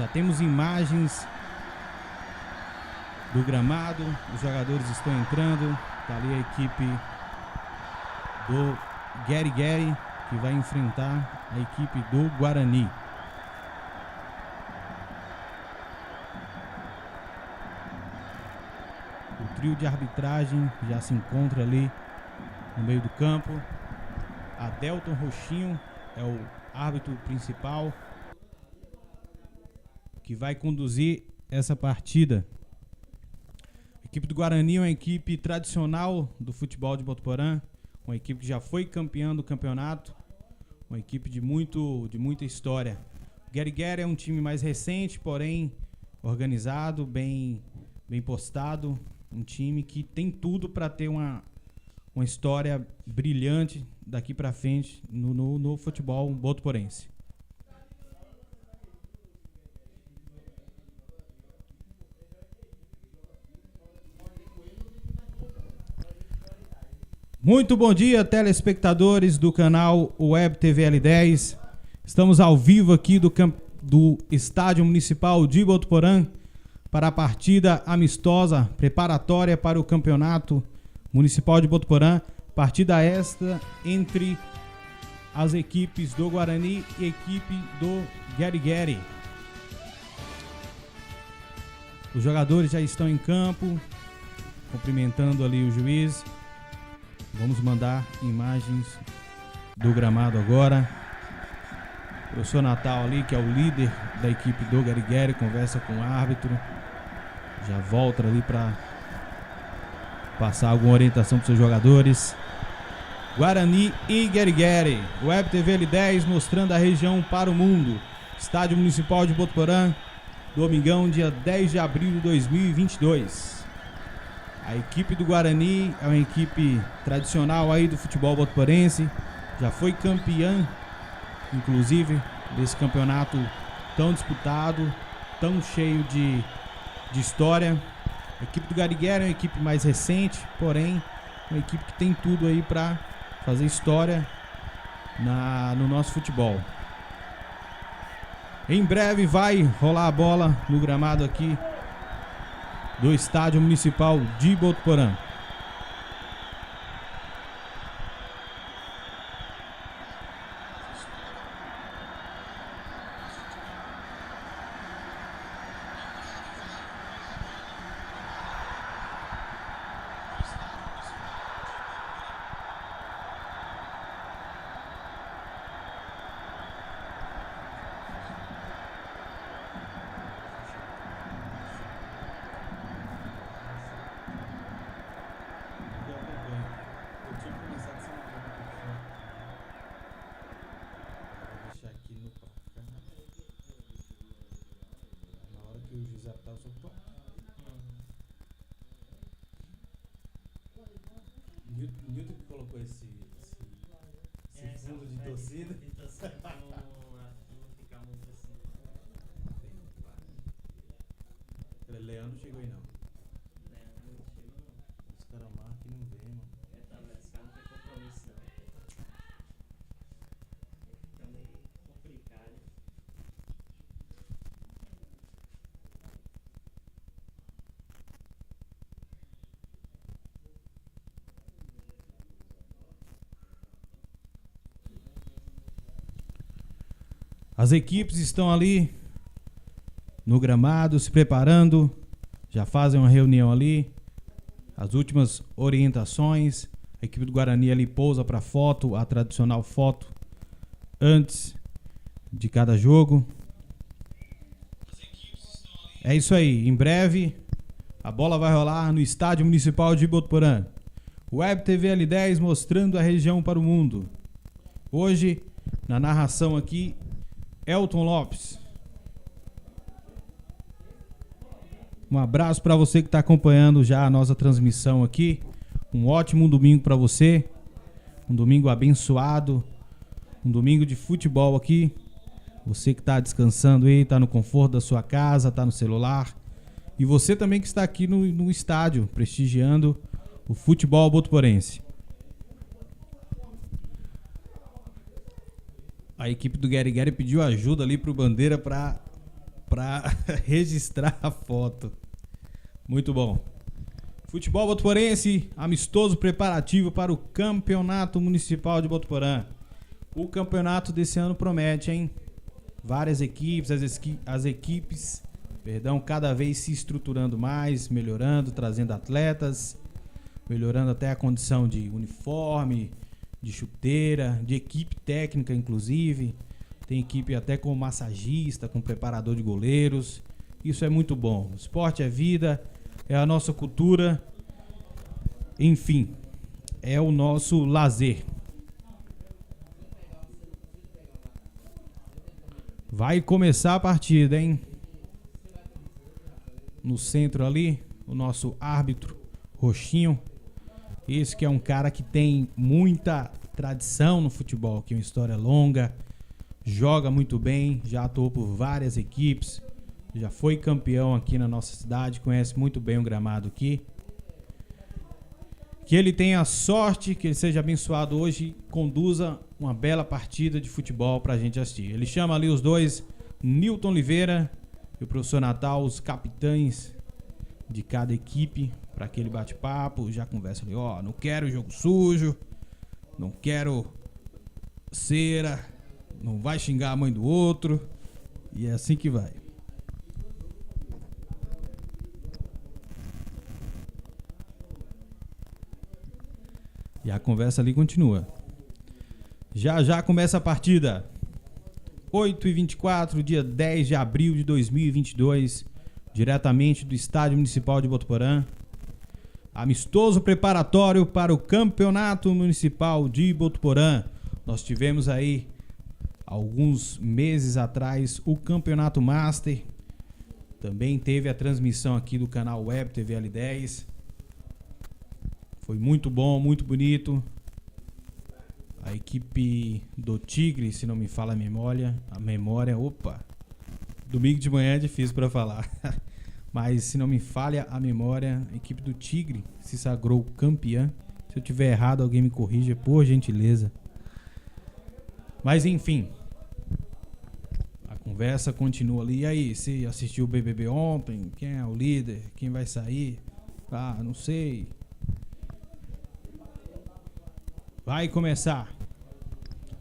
Já temos imagens do gramado, os jogadores estão entrando. Tá ali a equipe do Guerigueri, que vai enfrentar a equipe do Guarani. O trio de arbitragem já se encontra ali no meio do campo. Adelton Roxinho é o árbitro principal que vai conduzir essa partida. A equipe do Guarani é uma equipe tradicional do futebol de Botuporã, uma equipe que já foi campeã do campeonato, uma equipe de muita história. O Guerigueri é um time mais recente, porém organizado, bem postado, um time que tem tudo para ter uma história brilhante daqui para frente no futebol botuporense. Muito bom dia, telespectadores do canal Web TV L10. Estamos ao vivo aqui do Estádio Municipal de Botuporã para a partida amistosa preparatória para o Campeonato Municipal de Botuporã. Partida esta entre as equipes do Guarani e a equipe do Guerigueri. Os jogadores já estão em campo, cumprimentando ali o juiz. Vamos mandar imagens do gramado agora. O professor Natal ali, que é o líder da equipe do Guerigueri, conversa com o árbitro. Já volta ali para passar alguma orientação para os seus jogadores. Guarani e Guerigueri. Web TV L10 mostrando a região para o mundo. Estádio Municipal de Botuporã, domingão, dia 10 de abril de 2022. A equipe do Guarani é uma equipe tradicional aí do futebol botuporense. Já foi campeã, inclusive, desse campeonato tão disputado, tão cheio de história. A equipe do Guerigueri é uma equipe mais recente, porém, uma equipe que tem tudo aí para fazer história no nosso futebol. Em breve vai rolar a bola no gramado aqui do Estádio Municipal de Botuporã. Newton que colocou esse fundo de torcida. Leandro não chegou aí não. Os caras marcam e não vem, mano. Esse cara não tem compromisso não. Tá meio complicado. As equipes estão ali no gramado se preparando, já fazem uma reunião ali, as últimas orientações. A equipe do Guarani ali pousa para foto, a tradicional foto antes de cada jogo. É isso aí, em breve a bola vai rolar no Estádio Municipal de Botuporã. Web TV L10 mostrando a região para o mundo. Hoje, na narração aqui, Elton Lopes. Um abraço para você que está acompanhando já a nossa transmissão aqui. Um ótimo domingo para você. Um domingo abençoado. Um domingo de futebol aqui. Você que está descansando aí, está no conforto da sua casa, está no celular. E você também que está aqui no estádio, prestigiando o futebol botuporense. A equipe do Guerigueri pediu ajuda ali pro Bandeira para para registrar a foto. Muito bom. Futebol botuporense, amistoso preparativo para o Campeonato Municipal de Botuporã. O campeonato desse ano promete, hein? Várias equipes, as equipes, cada vez se estruturando mais, melhorando, trazendo atletas, melhorando até a condição de uniforme, de chuteira, de equipe técnica, inclusive. Tem equipe até com massagista, com preparador de goleiros. Isso é muito bom. O esporte é vida, é a nossa cultura, enfim, é o nosso lazer. Vai começar a partida, hein? No centro ali, o nosso árbitro, Roxinho. Esse que é um cara que tem muita tradição no futebol, que é uma história longa, joga muito bem, já atuou por várias equipes, já foi campeão aqui na nossa cidade, conhece muito bem o gramado aqui. Que ele tenha sorte, que ele seja abençoado hoje e conduza uma bela partida de futebol pra gente assistir. Ele chama ali os dois, Nilton Oliveira e o professor Natal, os capitães de cada equipe, para aquele bate-papo, já conversa ali, ó, não quero jogo sujo, não quero cera, não vai xingar a mãe do outro, e é assim que vai. E a conversa ali continua. Já começa a partida. 8h24, dia 10 de abril de 2022, diretamente do Estádio Municipal de Botuporã. Amistoso preparatório para o Campeonato Municipal de Botuporã. Nós tivemos aí, alguns meses atrás, o Campeonato Master. Também teve a transmissão aqui do canal Web TV L10. Foi muito bom, muito bonito. A equipe do Tigre, se não me fala a memória, domingo de manhã é difícil para falar. Mas se não me falha a memória, a equipe do Tigre se sagrou campeã. Se eu tiver errado, alguém me corrija, por gentileza. Mas enfim, a conversa continua ali. E aí, você assistiu o BBB ontem? Quem é o líder? Quem vai sair? Ah, não sei. Vai começar.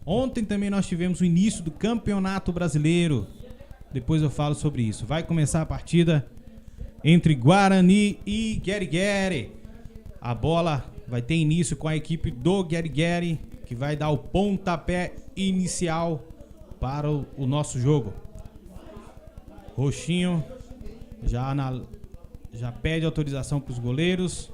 Ontem também nós tivemos o início do Campeonato Brasileiro. Depois eu falo sobre isso. Vai começar a partida entre Guarani e Guerigueri. A bola vai ter início com a equipe do Guerigueri, que vai dar o pontapé inicial para o nosso jogo. Roxinho já pede autorização para os goleiros.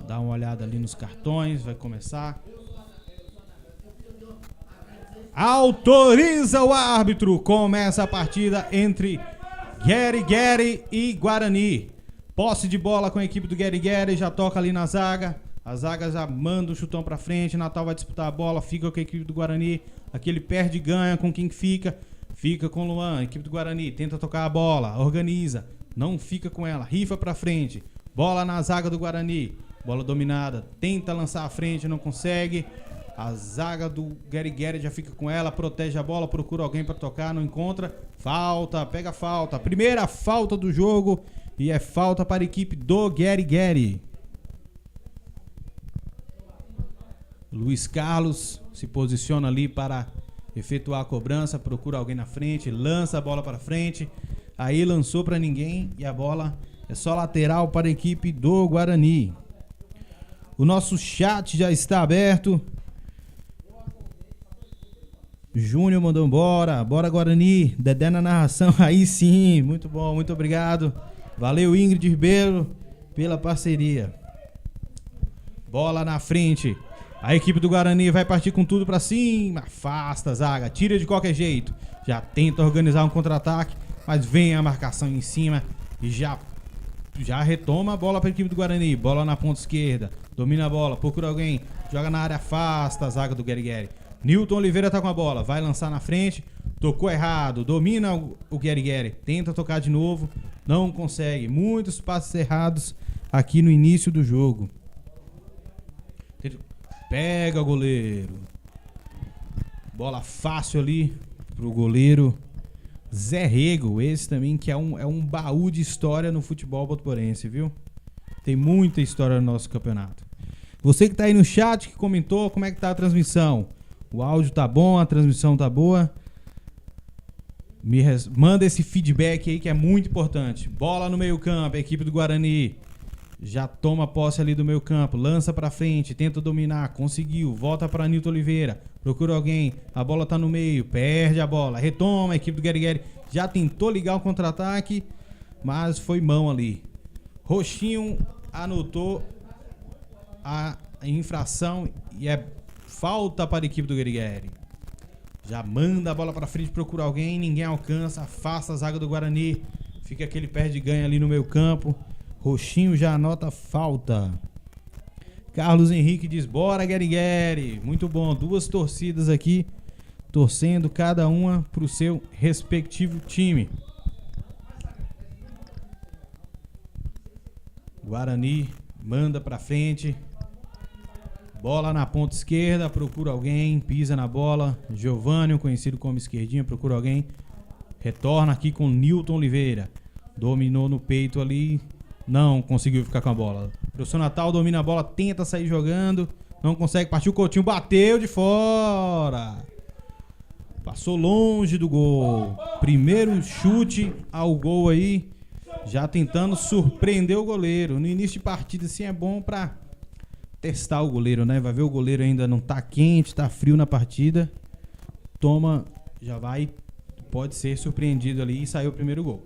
Dá uma olhada ali nos cartões, vai começar. Autoriza o árbitro. Começa a partida entre Guerigueri e Guarani. Posse de bola com a equipe do Guerigueri, já toca ali na zaga. A zaga já manda o chutão pra frente. Natal vai disputar a bola, fica com a equipe do Guarani. Aqui ele perde e ganha. Com quem fica? Fica com o Luan, equipe do Guarani. Tenta tocar a bola, organiza. Não fica com ela, rifa pra frente. Bola na zaga do Guarani. Bola dominada, tenta lançar à frente, não consegue. A zaga do Guerigueri já fica com ela, protege a bola, procura alguém para tocar, não encontra. Falta, pega a falta. Primeira falta do jogo e é falta para a equipe do Guerigueri. Luiz Carlos se posiciona ali para efetuar a cobrança, procura alguém na frente, lança a bola para frente. Aí lançou para ninguém e a bola é só lateral para a equipe do Guarani. O nosso chat já está aberto. Júnior mandou embora. Bora, Guarani. Dedé na narração. Aí sim. Muito bom. Muito obrigado. Valeu, Ingrid Ribeiro, pela parceria. Bola na frente. A equipe do Guarani vai partir com tudo pra cima. Afasta a zaga. Tira de qualquer jeito. Já tenta organizar um contra-ataque. Mas vem a marcação em cima. E já retoma a bola para a equipe do Guarani. Bola na ponta esquerda. Domina a bola, procura alguém, joga na área, afasta a zaga do Guerigueri. Nilton Oliveira tá com a bola, vai lançar na frente, tocou errado, domina o Guerigueri, tenta tocar de novo, não consegue. Muitos passes errados aqui no início do jogo. Pega o goleiro. Bola fácil ali pro goleiro Zé Rego. Esse também que é um baú de história no futebol botuporense, viu? Tem muita história no nosso campeonato. Você que tá aí no chat, que comentou, como é que tá a transmissão? O áudio tá bom, a transmissão tá boa? Manda esse feedback aí que é muito importante. Bola no meio campo, a equipe do Guarani já toma posse ali do meio campo, lança pra frente, tenta dominar, conseguiu, volta pra Nilton Oliveira, procura alguém, a bola tá no meio, perde a bola, retoma, a equipe do Guerigueri já tentou ligar o contra-ataque, mas foi mão ali. Roxinho anotou a infração e é falta para a equipe do Guerigueri. Já manda a bola pra frente, procura alguém, ninguém alcança, afasta a zaga do Guarani, fica aquele perde-ganha ali no meio campo. Roxinho já anota falta. Carlos Henrique diz, bora Guerigueri. Muito bom, duas torcidas aqui, torcendo cada uma pro seu respectivo time. Guarani manda pra frente. Bola na ponta esquerda, procura alguém, pisa na bola. Giovânio, conhecido como esquerdinha, procura alguém. Retorna aqui com Nilton Oliveira. Dominou no peito ali. Não conseguiu ficar com a bola. Professor Natal domina a bola, tenta sair jogando. Não consegue, partiu o Coutinho, bateu de fora. Passou longe do gol. Primeiro chute ao gol aí. Já tentando surpreender o goleiro. No início de partida assim é bom pra testar o goleiro, né? Vai ver o goleiro ainda não tá quente, tá frio na partida. Toma, já vai, pode ser surpreendido ali e saiu o primeiro gol.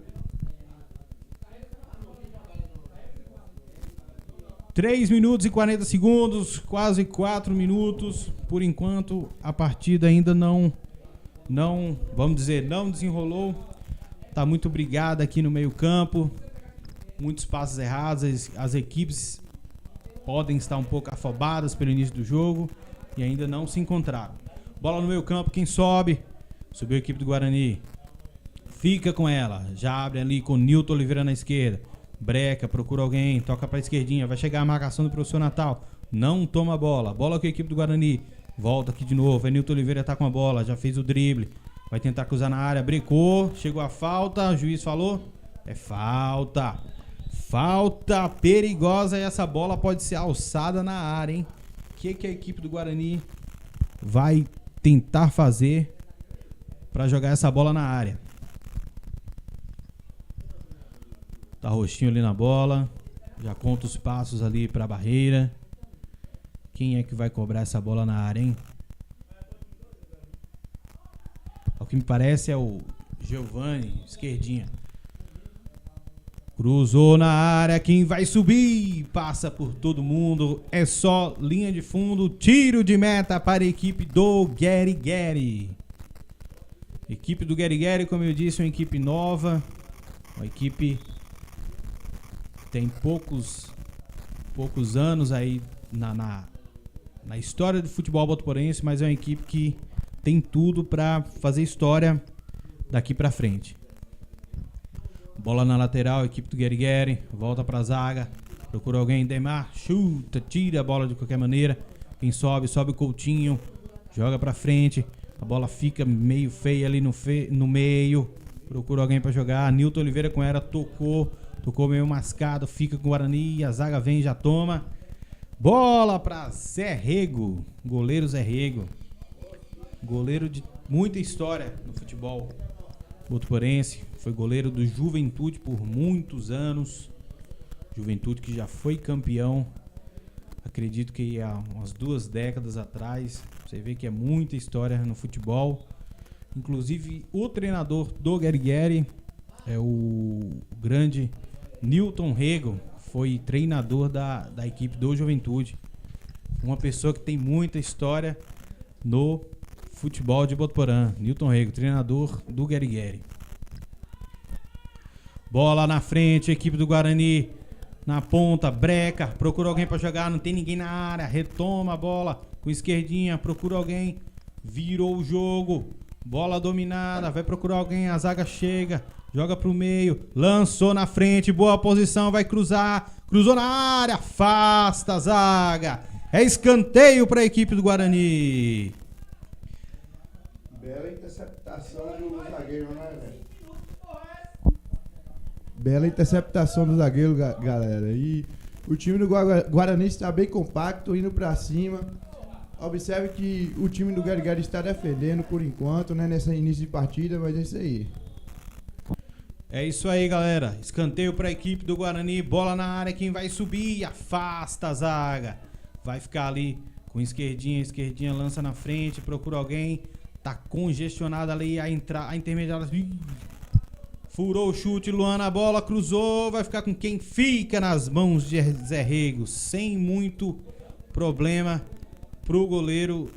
3 minutos e 40 segundos, quase 4 minutos. Por enquanto, a partida ainda não, vamos dizer, não desenrolou. Tá muito brigada aqui no meio campo. Muitos passos errados. As equipes podem estar um pouco afobadas pelo início do jogo e ainda não se encontraram. Bola no meio campo, quem sobe? Subiu a equipe do Guarani. Fica com ela. Já abre ali com Nilton Oliveira na esquerda. Breca, procura alguém, toca pra esquerdinha. Vai chegar a marcação do professor Natal. Não toma a bola. Bola com a equipe do Guarani. Volta aqui de novo. É Nilton Oliveira tá com a bola. Já fez o drible. Vai tentar cruzar na área. Brecou. Chegou a falta. O juiz falou. É falta. Falta perigosa e essa bola pode ser alçada na área, hein? O que a equipe do Guarani vai tentar fazer para jogar essa bola na área? Tá Roxinho ali na bola. Já conta os passos ali para a barreira. Quem é que vai cobrar essa bola na área, hein? O que me parece é o Giovânio, esquerdinha. Cruzou na área, quem vai subir? Passa por todo mundo, é só linha de fundo, tiro de meta para a equipe do Guerigueri. Equipe do Guerigueri, como eu disse, é uma equipe nova, uma equipe que tem poucos anos aí na história do futebol botuporense, mas é uma equipe que tem tudo para fazer história daqui para frente. Bola na lateral, equipe do Guerigueri, volta pra zaga, procura alguém, Demar, chuta, tira a bola de qualquer maneira. Quem sobe o Coutinho, joga pra frente, a bola fica meio feia ali no meio, procura alguém pra jogar. Nilton Oliveira com ela, tocou meio mascado, fica com o Guarani, a zaga vem, já toma. Bola pra Zé Rego, goleiro Zé Rego, goleiro de muita história no futebol botuporense. Foi goleiro do Juventude por muitos anos. Juventude que já foi campeão, acredito que há umas 2 décadas atrás. Você vê que é muita história no futebol. Inclusive o treinador do Guerigueri é o grande Nilton Rego. Foi treinador da equipe do Juventude. Uma pessoa que tem muita história no futebol de Botuporã. Nilton Rego, treinador do Guerigueri. Bola na frente, equipe do Guarani na ponta, breca, procura alguém para jogar, não tem ninguém na área, retoma a bola com esquerdinha, procura alguém, virou o jogo, bola dominada, vai procurar alguém, a zaga chega, joga pro meio, lançou na frente, boa posição, vai cruzar, cruzou na área, afasta a zaga, é escanteio para a equipe do Guarani. Bela interceptação do zagueiro, né, velho? Bela interceptação do zagueiro, galera. E o time do Guarani está bem compacto, indo pra cima. Observe que o time do Guarani está defendendo por enquanto, né, nesse início de partida, mas é isso aí. É isso aí, galera. Escanteio para a equipe do Guarani. Bola na área. Quem vai subir? Afasta a zaga. Vai ficar ali com esquerdinha. Esquerdinha lança na frente. Procura alguém. Tá congestionada ali a intermediária. Furou o chute. Luan na bola. Cruzou. Vai ficar com quem fica nas mãos de Zé Rego. Sem muito problema pro goleiro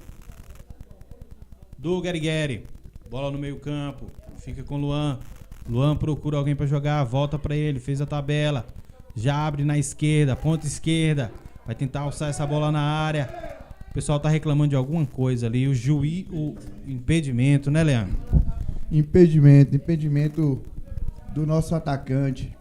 do Guerigueri. Bola no meio campo. Fica com o Luan. Luan procura alguém pra jogar, volta pra ele, fez a tabela, já abre na esquerda, ponta esquerda, vai tentar alçar essa bola na área. O pessoal tá reclamando de alguma coisa ali, o juiz, o impedimento, né, Leandro? Impedimento do nosso atacante.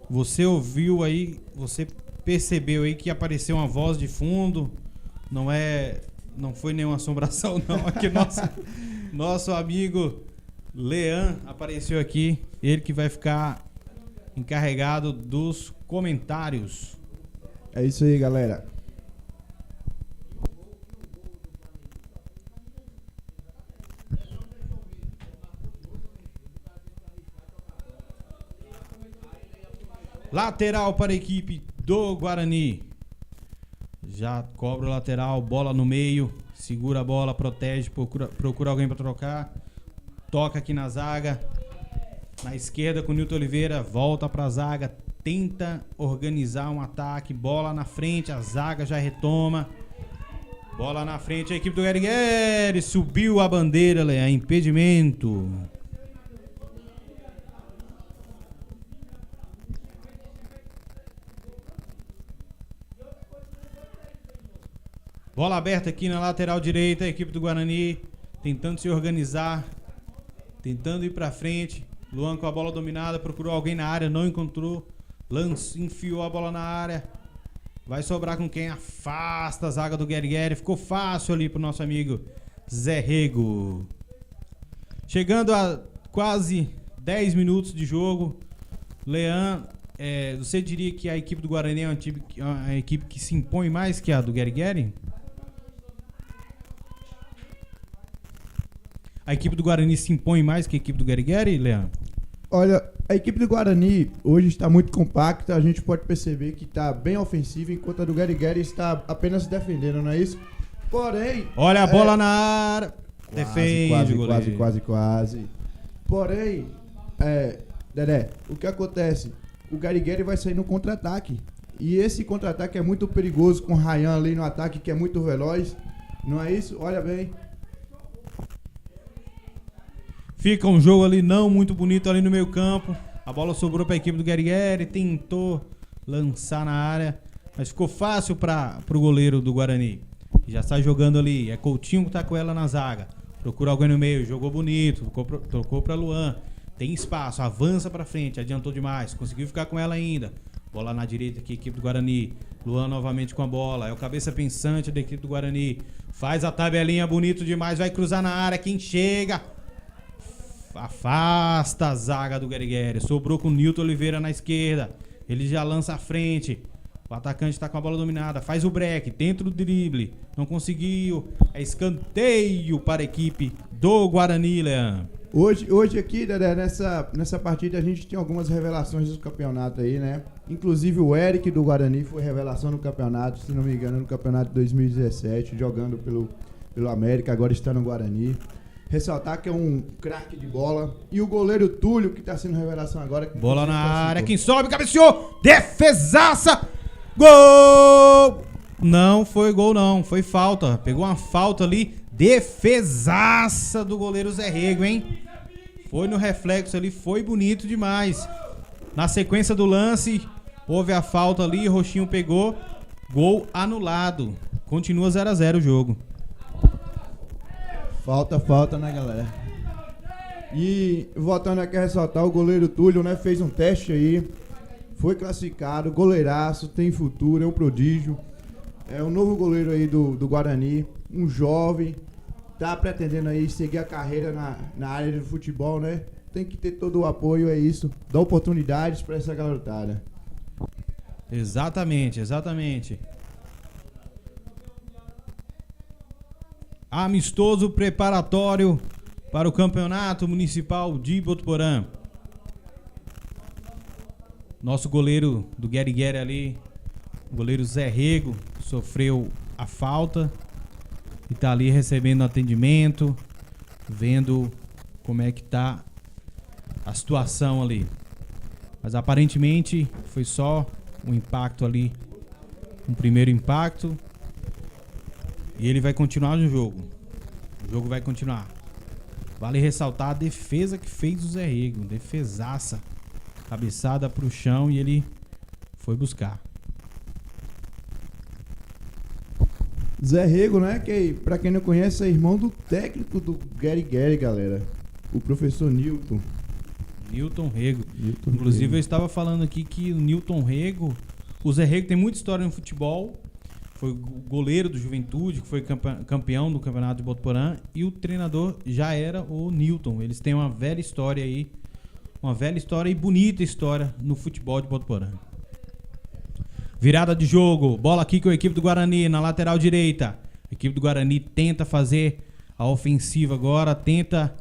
Você ouviu aí, você percebeu aí que apareceu uma voz de fundo, não foi nenhuma assombração não, aqui nosso amigo Leandro apareceu aqui, ele que vai ficar encarregado dos comentários. É isso aí, galera. Lateral para a equipe do Guarani. Já cobra o lateral, bola no meio, segura a bola, protege, procura alguém para trocar. Toca aqui na zaga. Na esquerda com o Nilton Oliveira, volta para a zaga, tenta organizar um ataque, bola na frente, a zaga já retoma. Bola na frente, a equipe do Guerigueri subiu a bandeira, é impedimento. Bola aberta aqui na lateral direita, a equipe do Guarani tentando se organizar, tentando ir pra frente. Luan com a bola dominada, procurou alguém na área, não encontrou. Lance, enfiou a bola na área. Vai sobrar com quem? Afasta a zaga do Guerigueri. Ficou fácil ali pro nosso amigo Zé Rego. Chegando a quase 10 minutos de jogo. Leandro, você diria que a equipe do Guarani é uma equipe que se impõe mais que a do Guerigueri? A equipe do Guarani se impõe mais que a equipe do Guerigueri, Leandro? Olha, a equipe do Guarani hoje está muito compacta. A gente pode perceber que está bem ofensiva, enquanto a do Guerigueri está apenas se defendendo, não é isso? Porém... Olha a bola na área. Defende, goleiro. Quase. Porém, Dedé, o que acontece? O Guerigueri vai sair no contra-ataque. E esse contra-ataque é muito perigoso, com o Ryan ali no ataque, que é muito veloz. Não é isso? Olha bem. Fica um jogo ali não muito bonito ali no meio campo. A bola sobrou para a equipe do Guerigueri. Tentou lançar na área, mas ficou fácil para o goleiro do Guarani. Já sai jogando ali. É Coutinho que tá com ela na zaga. Procura alguém no meio. Jogou bonito. Tocou para Luan. Tem espaço. Avança para frente. Adiantou demais. Conseguiu ficar com ela ainda. Bola na direita aqui, equipe do Guarani. Luan novamente com a bola. É o cabeça pensante da equipe do Guarani. Faz a tabelinha bonito demais. Vai cruzar na área. Quem chega? Afasta a zaga do Guerigueri. Sobrou com o Nilton Oliveira na esquerda. Ele já lança à frente. O atacante está com a bola dominada. Faz o break dentro do drible. Não conseguiu. É escanteio para a equipe do Guarani, Leandro. Hoje aqui, Dedé, nessa partida a gente tem algumas revelações do campeonato aí, né? Inclusive o Eric do Guarani foi revelação no campeonato, se não me engano, no campeonato de 2017, jogando pelo América, agora está no Guarani. Ressaltar que é um craque de bola. E o goleiro Túlio, que está sendo revelação agora. Bola na área, quem sobe, cabeceou! Defesaça! Gol! Não foi gol não, foi falta. Pegou uma falta ali. Defesaça do goleiro Zé Rego, hein? Foi no reflexo ali, foi bonito demais. Na sequência do lance, houve a falta ali, Roxinho pegou. Gol anulado. Continua 0-0 o jogo. Falta, né, galera? E voltando aqui a ressaltar, o goleiro Túlio, né, fez um teste aí, foi classificado, goleiraço, tem futuro, é um prodígio. É o novo goleiro aí do Guarani, um jovem, tá pretendendo aí seguir a carreira na área do futebol, né? Tem que ter todo o apoio, é isso. Dá oportunidades para essa garotada. Exatamente, exatamente. Amistoso preparatório para o Campeonato Municipal de Botuporã. Nosso goleiro do Gueri ali, o goleiro Zé Rego, sofreu a falta e tá ali recebendo atendimento, vendo como é que tá a situação ali. Mas aparentemente foi só um impacto ali, um primeiro impacto, e ele vai continuar no jogo. O jogo vai continuar. Vale ressaltar a defesa que fez o Zé Rego, defesaça, cabeçada pro chão, e ele foi buscar. Zé Rego, né? Que, pra quem não conhece, é irmão do técnico do Gueri, galera. O professor Newton. Newton Rego. Inclusive, eu estava falando aqui que o Newton Rego, o Zé Rego tem muita história no futebol. Foi goleiro do Juventude, que foi campeão do Campeonato de Botuporã. E o treinador já era o Newton. Eles têm uma velha história aí. Uma velha história e bonita história no futebol de Botuporã. Virada de jogo. Bola aqui com a equipe do Guarani na lateral direita. A equipe do Guarani tenta fazer a ofensiva agora. Tenta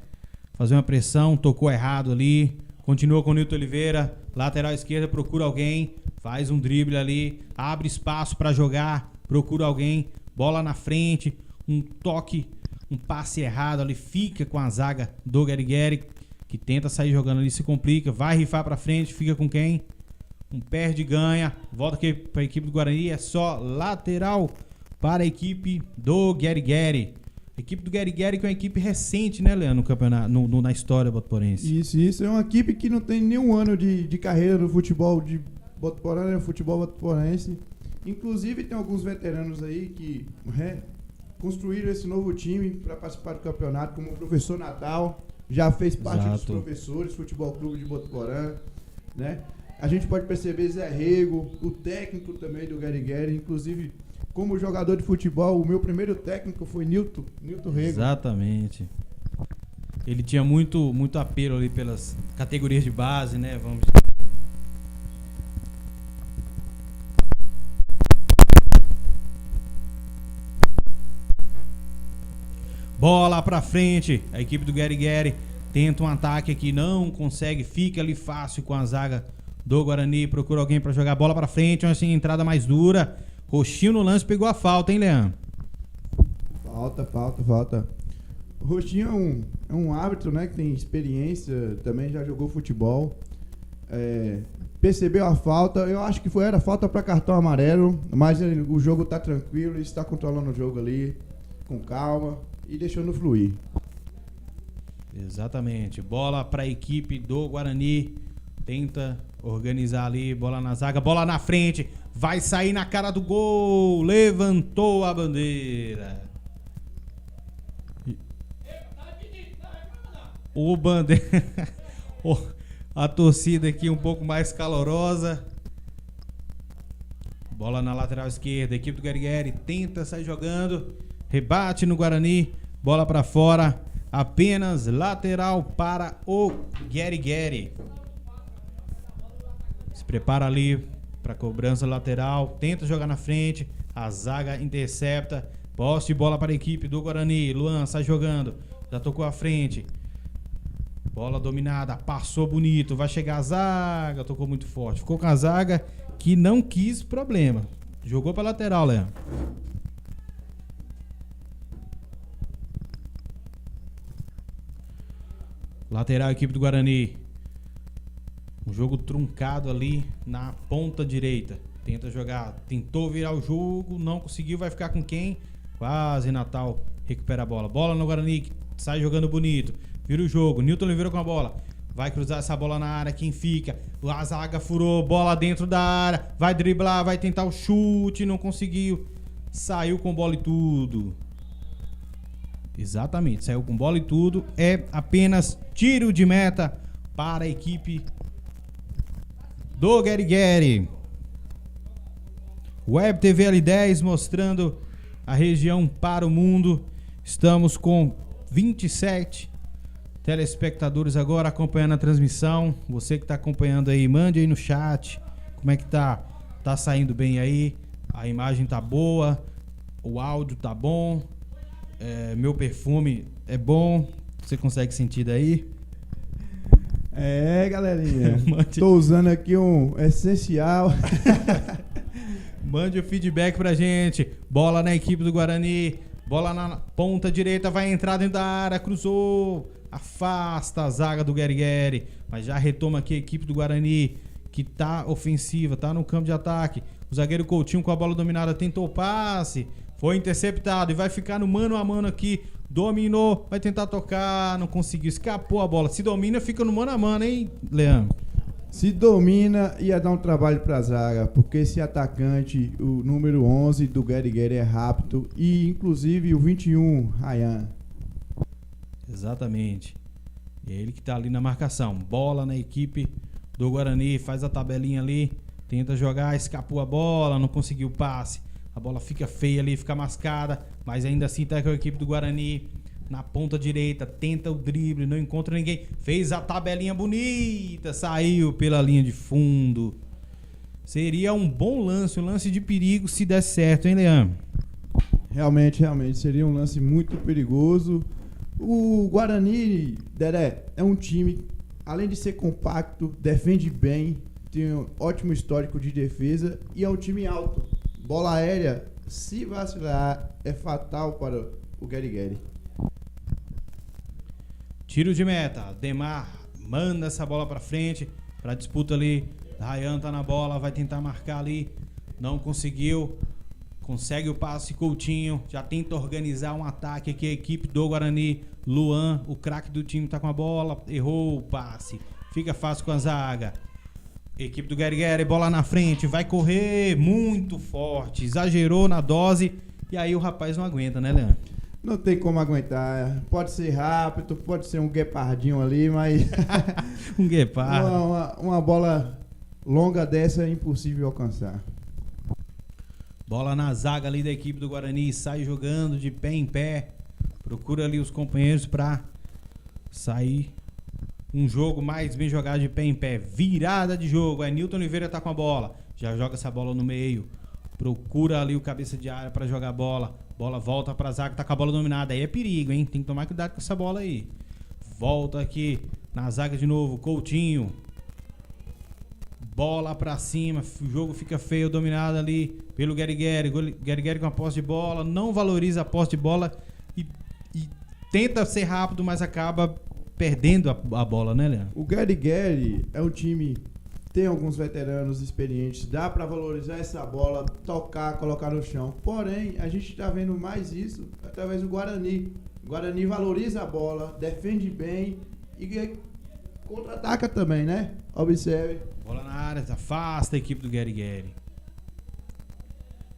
fazer uma pressão. Tocou errado ali. Continua com o Nilton Oliveira. Lateral esquerda, procura alguém. Faz um drible ali. Abre espaço para jogar. Procura alguém. Bola na frente. Um toque. Um passe errado ali. Fica com a zaga do Gueri, que tenta sair jogando ali. Se complica. Vai rifar para frente. Fica com quem? Um perde, ganha. Volta aqui para a equipe do Guarani. É só lateral para a equipe do Gueri. A equipe do Gueri que é uma equipe recente, né, Leandro, no campeonato, na história botuporense. Isso. É uma equipe que não tem nenhum ano de carreira no futebol de Botuporã, no futebol botuporense. Inclusive, tem alguns veteranos aí que construíram esse novo time para participar do campeonato, como o professor Natal, já fez parte dos professores, Futebol Clube de Botuporã, né? A gente pode perceber Zé Rego, o técnico também do Gueri, inclusive, como jogador de futebol, o meu primeiro técnico foi Nilton Rego. Exatamente. Ele tinha muito apelo ali pelas categorias de base, né? Vamos. Bola pra frente. A equipe do Gueri tenta um ataque aqui, não consegue, fica ali fácil com a zaga do Guarani, procura alguém pra jogar. Bola pra frente, uma assim, entrada mais dura. Roxinho no lance, pegou a falta, hein, Leandro? Falta. O Roxinho é um árbitro, né, que tem experiência, também já jogou futebol. Percebeu a falta, eu acho que era falta para cartão amarelo, mas o jogo tá tranquilo, ele está controlando o jogo ali, com calma, e deixando fluir. Exatamente, bola para a equipe do Guarani, tenta organizar ali, bola na zaga, bola na frente, vai sair na cara do gol, levantou a bandeira. O bandeira, a torcida aqui um pouco mais calorosa. Bola na lateral esquerda, a equipe do Gueri tenta sair jogando, rebate no Guarani, bola para fora, apenas lateral para o Gueri. Se prepara ali para cobrança lateral, tenta jogar na frente, a zaga intercepta, posse de bola para a equipe do Guarani. Luan sai jogando, já tocou à frente, bola dominada, passou bonito, vai chegar a zaga, tocou muito forte, ficou com a zaga que não quis problema, jogou para lateral, Leandro. Lateral, equipe do Guarani. Um jogo truncado ali na ponta direita. Tenta jogar, tentou virar o jogo, não conseguiu, vai ficar com quem? Quase Natal recupera a bola. Bola no Guarani, sai jogando bonito. Vira o jogo, Nilton Oliveira com a bola. Vai cruzar essa bola na área, quem fica? A zaga furou, bola dentro da área. Vai driblar, vai tentar o chute, não conseguiu. Saiu com bola e tudo. Exatamente, saiu com bola e tudo. É apenas tiro de meta para a equipe do Gueri. Web TV L10 mostrando a região para o mundo. Estamos com 27 telespectadores agora acompanhando a transmissão. Você que está acompanhando aí, mande aí no chat como é que tá. Tá saindo bem aí? A imagem tá boa, o áudio tá bom, meu perfume é bom. Você consegue sentir daí? Galerinha. Tô usando aqui um essencial. Mande o feedback pra gente. Bola na equipe do Guarani. Bola na ponta direita, vai entrar dentro da área, cruzou, afasta a zaga do Guerigueri, mas já retoma aqui a equipe do Guarani, que tá ofensiva, tá no campo de ataque. O zagueiro Coutinho com a bola dominada tentou o passe, foi interceptado e vai ficar no mano a mano aqui. Dominou, vai tentar tocar, não conseguiu, escapou a bola. Se domina, fica no mano a mano, hein, Leandro? Se domina, ia dar um trabalho pra zaga, porque esse atacante, o número 11 do Guerigueri é rápido, e inclusive o 21, Ryan. Exatamente. Ele que tá ali na marcação. Bola na equipe do Guarani, faz a tabelinha ali, tenta jogar, escapou a bola, não conseguiu o passe. A bola fica feia ali, fica mascada, mas ainda assim tá com a equipe do Guarani na ponta direita, tenta o drible, não encontra ninguém, fez a tabelinha bonita, saiu pela linha de fundo. Seria um bom lance, um lance de perigo se der certo, hein, Leandro? Realmente seria um lance muito perigoso. O Guarani, Dedé, é um time, além de ser compacto, defende bem, tem um ótimo histórico de defesa e é um time alto. Bola aérea, se vacilar, é fatal para o Guerigueri. Tiro de meta, Demar manda essa bola pra frente, pra disputa ali, Ryan tá na bola, vai tentar marcar ali, não conseguiu, consegue o passe, Coutinho, já tenta organizar um ataque aqui, a equipe do Guarani, Luan, o craque do time tá com a bola, errou o passe, fica fácil com a zaga, equipe do Guerigueri, bola na frente, vai correr muito forte, exagerou na dose, e aí o rapaz não aguenta, né, Leandro? Não tem como aguentar. Pode ser rápido, pode ser um guepardinho ali, mas... um guepardo. Uma bola longa dessa é impossível alcançar. Bola na zaga ali da equipe do Guarani, sai jogando de pé em pé. Procura ali os companheiros para sair um jogo mais bem jogado de pé em pé. Virada de jogo, Nilton Oliveira tá com a bola. Já joga essa bola no meio. Procura ali o cabeça de área para jogar a bola. Bola volta pra zaga, tá com a bola dominada. Aí é perigo, hein? Tem que tomar cuidado com essa bola aí. Volta aqui na zaga de novo, Coutinho. Bola pra cima, o jogo fica feio, dominado ali pelo Guerigueri. Guerigueri com a posse de bola, não valoriza a posse de bola e tenta ser rápido, mas acaba perdendo a bola, né, Leandro? O Guerigueri é um time... Tem alguns veteranos experientes, dá para valorizar essa bola, tocar, colocar no chão. Porém, a gente está vendo mais isso através do Guarani. O Guarani valoriza a bola, defende bem e contra-ataca também, né? Observe. Bola na área, afasta a equipe do Guerigueri.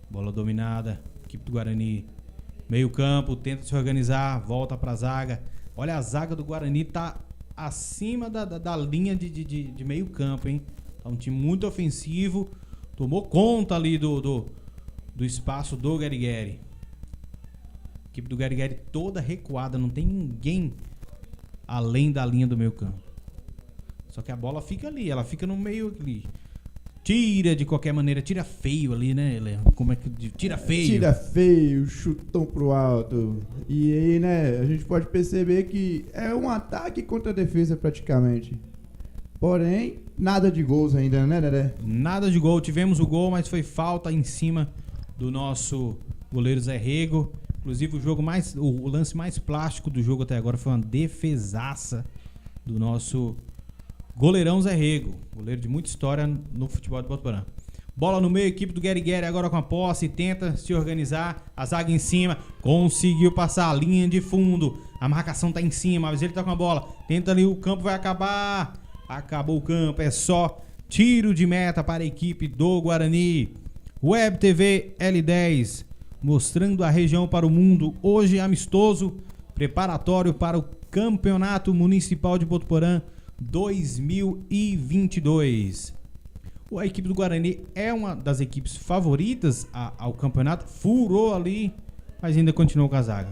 Bola dominada, equipe do Guarani. Meio campo, tenta se organizar, volta para a zaga. Olha, a zaga do Guarani tá acima da linha de meio campo, hein? É um time muito ofensivo, tomou conta ali do espaço do Guerigueri. A equipe do Guerigueri toda recuada, não tem ninguém além da linha do meio campo. Só que a bola fica ali, ela fica no meio ali. Tira de qualquer maneira, tira feio ali, né, Léo? Como é que tira feio? Tira feio, chutão pro alto. E aí, né, a gente pode perceber que é um ataque contra a defesa praticamente. Porém, nada de gols ainda, né, Dedé? Nada de gol. Tivemos o gol, mas foi falta em cima do nosso goleiro Zé Rego. Inclusive, o lance mais plástico do jogo até agora foi uma defesaça do nosso goleirão Zé Rego. Goleiro de muita história no futebol de Botuporã. Bola no meio, equipe do Guerigueri agora com a posse, tenta se organizar. A zaga em cima, conseguiu passar a linha de fundo. A marcação tá em cima, mas ele tá com a bola. Tenta ali, o campo vai acabar. Acabou o campo, é só tiro de meta para a equipe do Guarani. Web TV L10, mostrando a região para o mundo. Hoje amistoso, preparatório para o Campeonato Municipal de Botuporã 2022. A equipe do Guarani é uma das equipes favoritas ao campeonato, furou ali, mas ainda continuou com a zaga.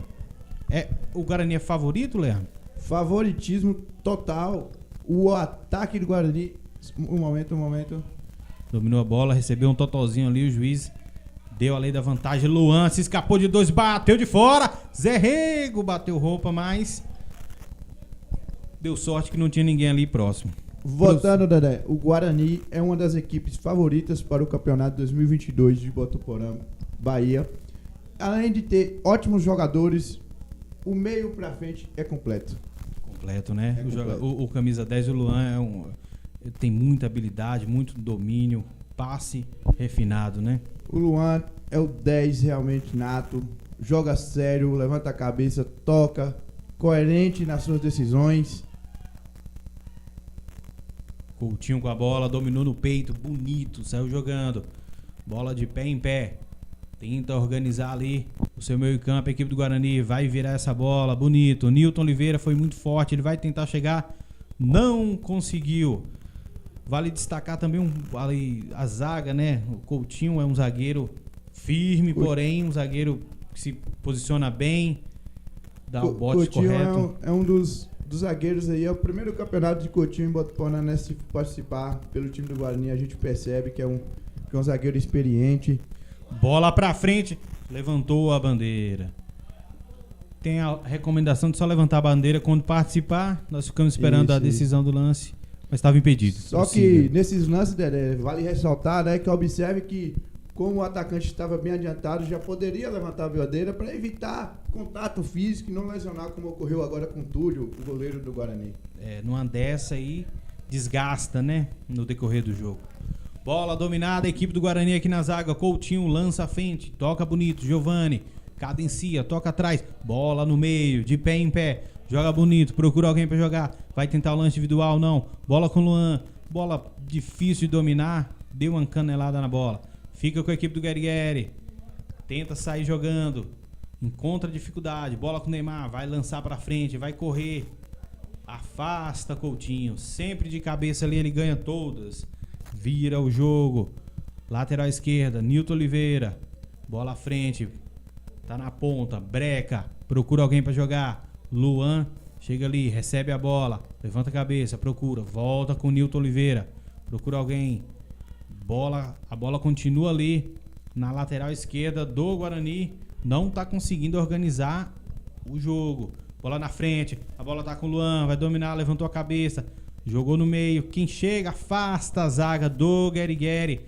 O Guarani é favorito, Leandro? Favoritismo total. O ataque do Guarani. Um momento. Dominou a bola, recebeu um totozinho ali, o juiz deu a lei da vantagem. Luan se escapou de 2, bateu de fora. Zé Rego bateu roupa, mas deu sorte que não tinha ninguém ali próximo. Voltando, Dedé, o Guarani é uma das equipes favoritas para o campeonato 2022 de Botuporã, Bahia. Além de ter ótimos jogadores, o meio pra frente é completo. Completo, né? Completo. O camisa 10, o Luan, ele tem muita habilidade, muito domínio, passe refinado, né? O Luan é o 10 realmente nato, joga sério, levanta a cabeça, toca, coerente nas suas decisões. Coutinho com a bola, dominou no peito, bonito, saiu jogando. Bola de pé em pé. Tenta organizar ali o seu meio campo, a equipe do Guarani vai virar essa bola, bonito. Nilton Oliveira foi muito forte, ele vai tentar chegar, não conseguiu. Vale destacar também a zaga, né? O Coutinho é um zagueiro firme, porém um zagueiro que se posiciona bem, dá o bote Coutinho correto. É um dos zagueiros aí, é o primeiro campeonato de Coutinho em Botuporã, né? Se participar pelo time do Guarani, a gente percebe que é um zagueiro experiente. Bola pra frente, levantou a bandeira. Tem a recomendação de só levantar a bandeira quando participar. Nós ficamos esperando a decisão do lance, mas estava impedido. Só que nesses lances, Dedé, vale ressaltar, né, que observe que como o atacante estava bem adiantado, já poderia levantar a bandeira para evitar contato físico e não lesionar, como ocorreu agora com o Túlio, o goleiro do Guarani. Numa dessa aí, desgasta, né, no decorrer do jogo. Bola dominada, a equipe do Guarani aqui na zaga. Coutinho lança à frente, toca bonito. Giovani cadencia, toca atrás. Bola no meio, de pé em pé. Joga bonito, procura alguém pra jogar. Vai tentar o lance individual, não. Bola com o Luan. Bola difícil de dominar. Deu uma canelada na bola. Fica com a equipe do Guerigueri. Tenta sair jogando. Encontra dificuldade. Bola com o Neymar. Vai lançar pra frente, vai correr. Afasta Coutinho. Sempre de cabeça ali, ele ganha todas. Vira o jogo. Lateral esquerda, Nilton Oliveira. Bola à frente. Tá na ponta. Breca. Procura alguém pra jogar. Luan chega ali, recebe a bola. Levanta a cabeça, procura. Volta com Nilton Oliveira. Procura alguém. A bola continua ali na lateral esquerda do Guarani. Não tá conseguindo organizar o jogo. Bola na frente. A bola tá com o Luan. Vai dominar, levantou a cabeça. Jogou no meio. Quem chega afasta a zaga do Guerigueri.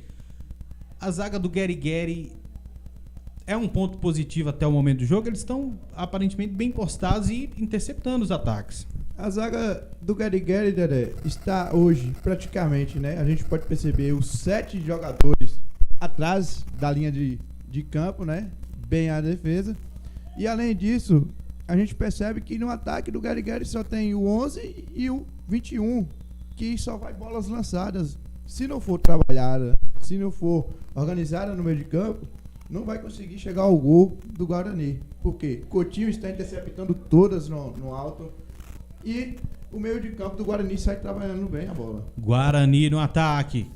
A zaga do Guerigueri é um ponto positivo até o momento do jogo. Eles estão aparentemente bem postados e interceptando os ataques. A zaga do Guerigueri, Dedé, está hoje praticamente, né? A gente pode perceber os 7 jogadores atrás da linha de campo, né? Bem a defesa. E além disso, a gente percebe que no ataque do Guerigueri só tem o 11 e o 21, que só vai bolas lançadas. Se não for trabalhada, se não for organizada no meio de campo, não vai conseguir chegar ao gol do Guarani. Por quê? Coutinho está interceptando todas no alto e o meio de campo do Guarani sai trabalhando bem a bola. Guarani no ataque.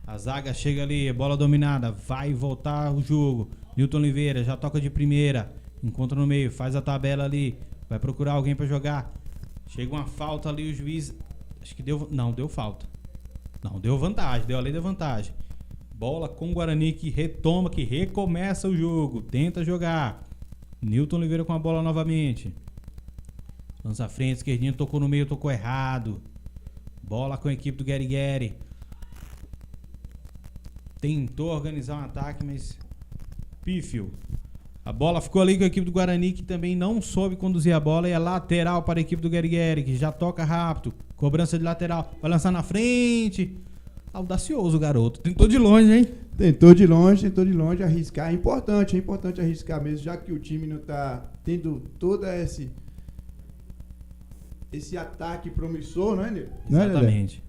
A zaga chega ali, bola dominada, vai voltar o jogo. Nilton Oliveira já toca de primeira, encontra no meio, faz a tabela ali, vai procurar alguém para jogar. Chega uma falta ali, o juiz, acho que deu falta. Não, deu vantagem, deu a lei da vantagem. Bola com o Guarani que retoma, que recomeça o jogo, tenta jogar. Nilton Oliveira com a bola novamente. Lança à frente, esquerdinho, tocou no meio, tocou errado. Bola com a equipe do Guerigueri. Tentou organizar um ataque, mas pífio. A bola ficou ali com a equipe do Guarani, que também não soube conduzir a bola. E é lateral para a equipe do Guerigueri, que já toca rápido. Cobrança de lateral. Vai lançar na frente. Audacioso o garoto. Tentou de longe, hein? Tentou de longe arriscar. É importante arriscar mesmo, já que o time não está tendo todo esse ataque promissor, não é, Nil? Exatamente.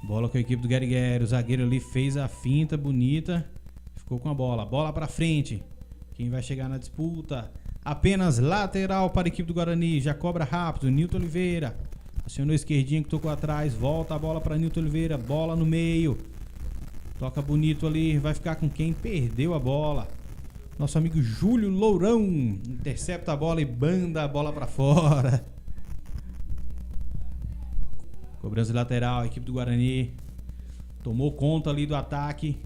Bola com a equipe do Guerigueri. O zagueiro ali fez a finta bonita. Ficou com a bola. Bola pra frente. Quem vai chegar na disputa? Apenas lateral para a equipe do Guarani. Já cobra rápido. Nilton Oliveira. Acionou a esquerdinha que tocou atrás. Volta a bola para Nilton Oliveira. Bola no meio. Toca bonito ali. Vai ficar com quem perdeu a bola. Nosso amigo Júlio Lourão. Intercepta a bola e banda a bola para fora. Cobrança de lateral. A equipe do Guarani tomou conta ali do ataque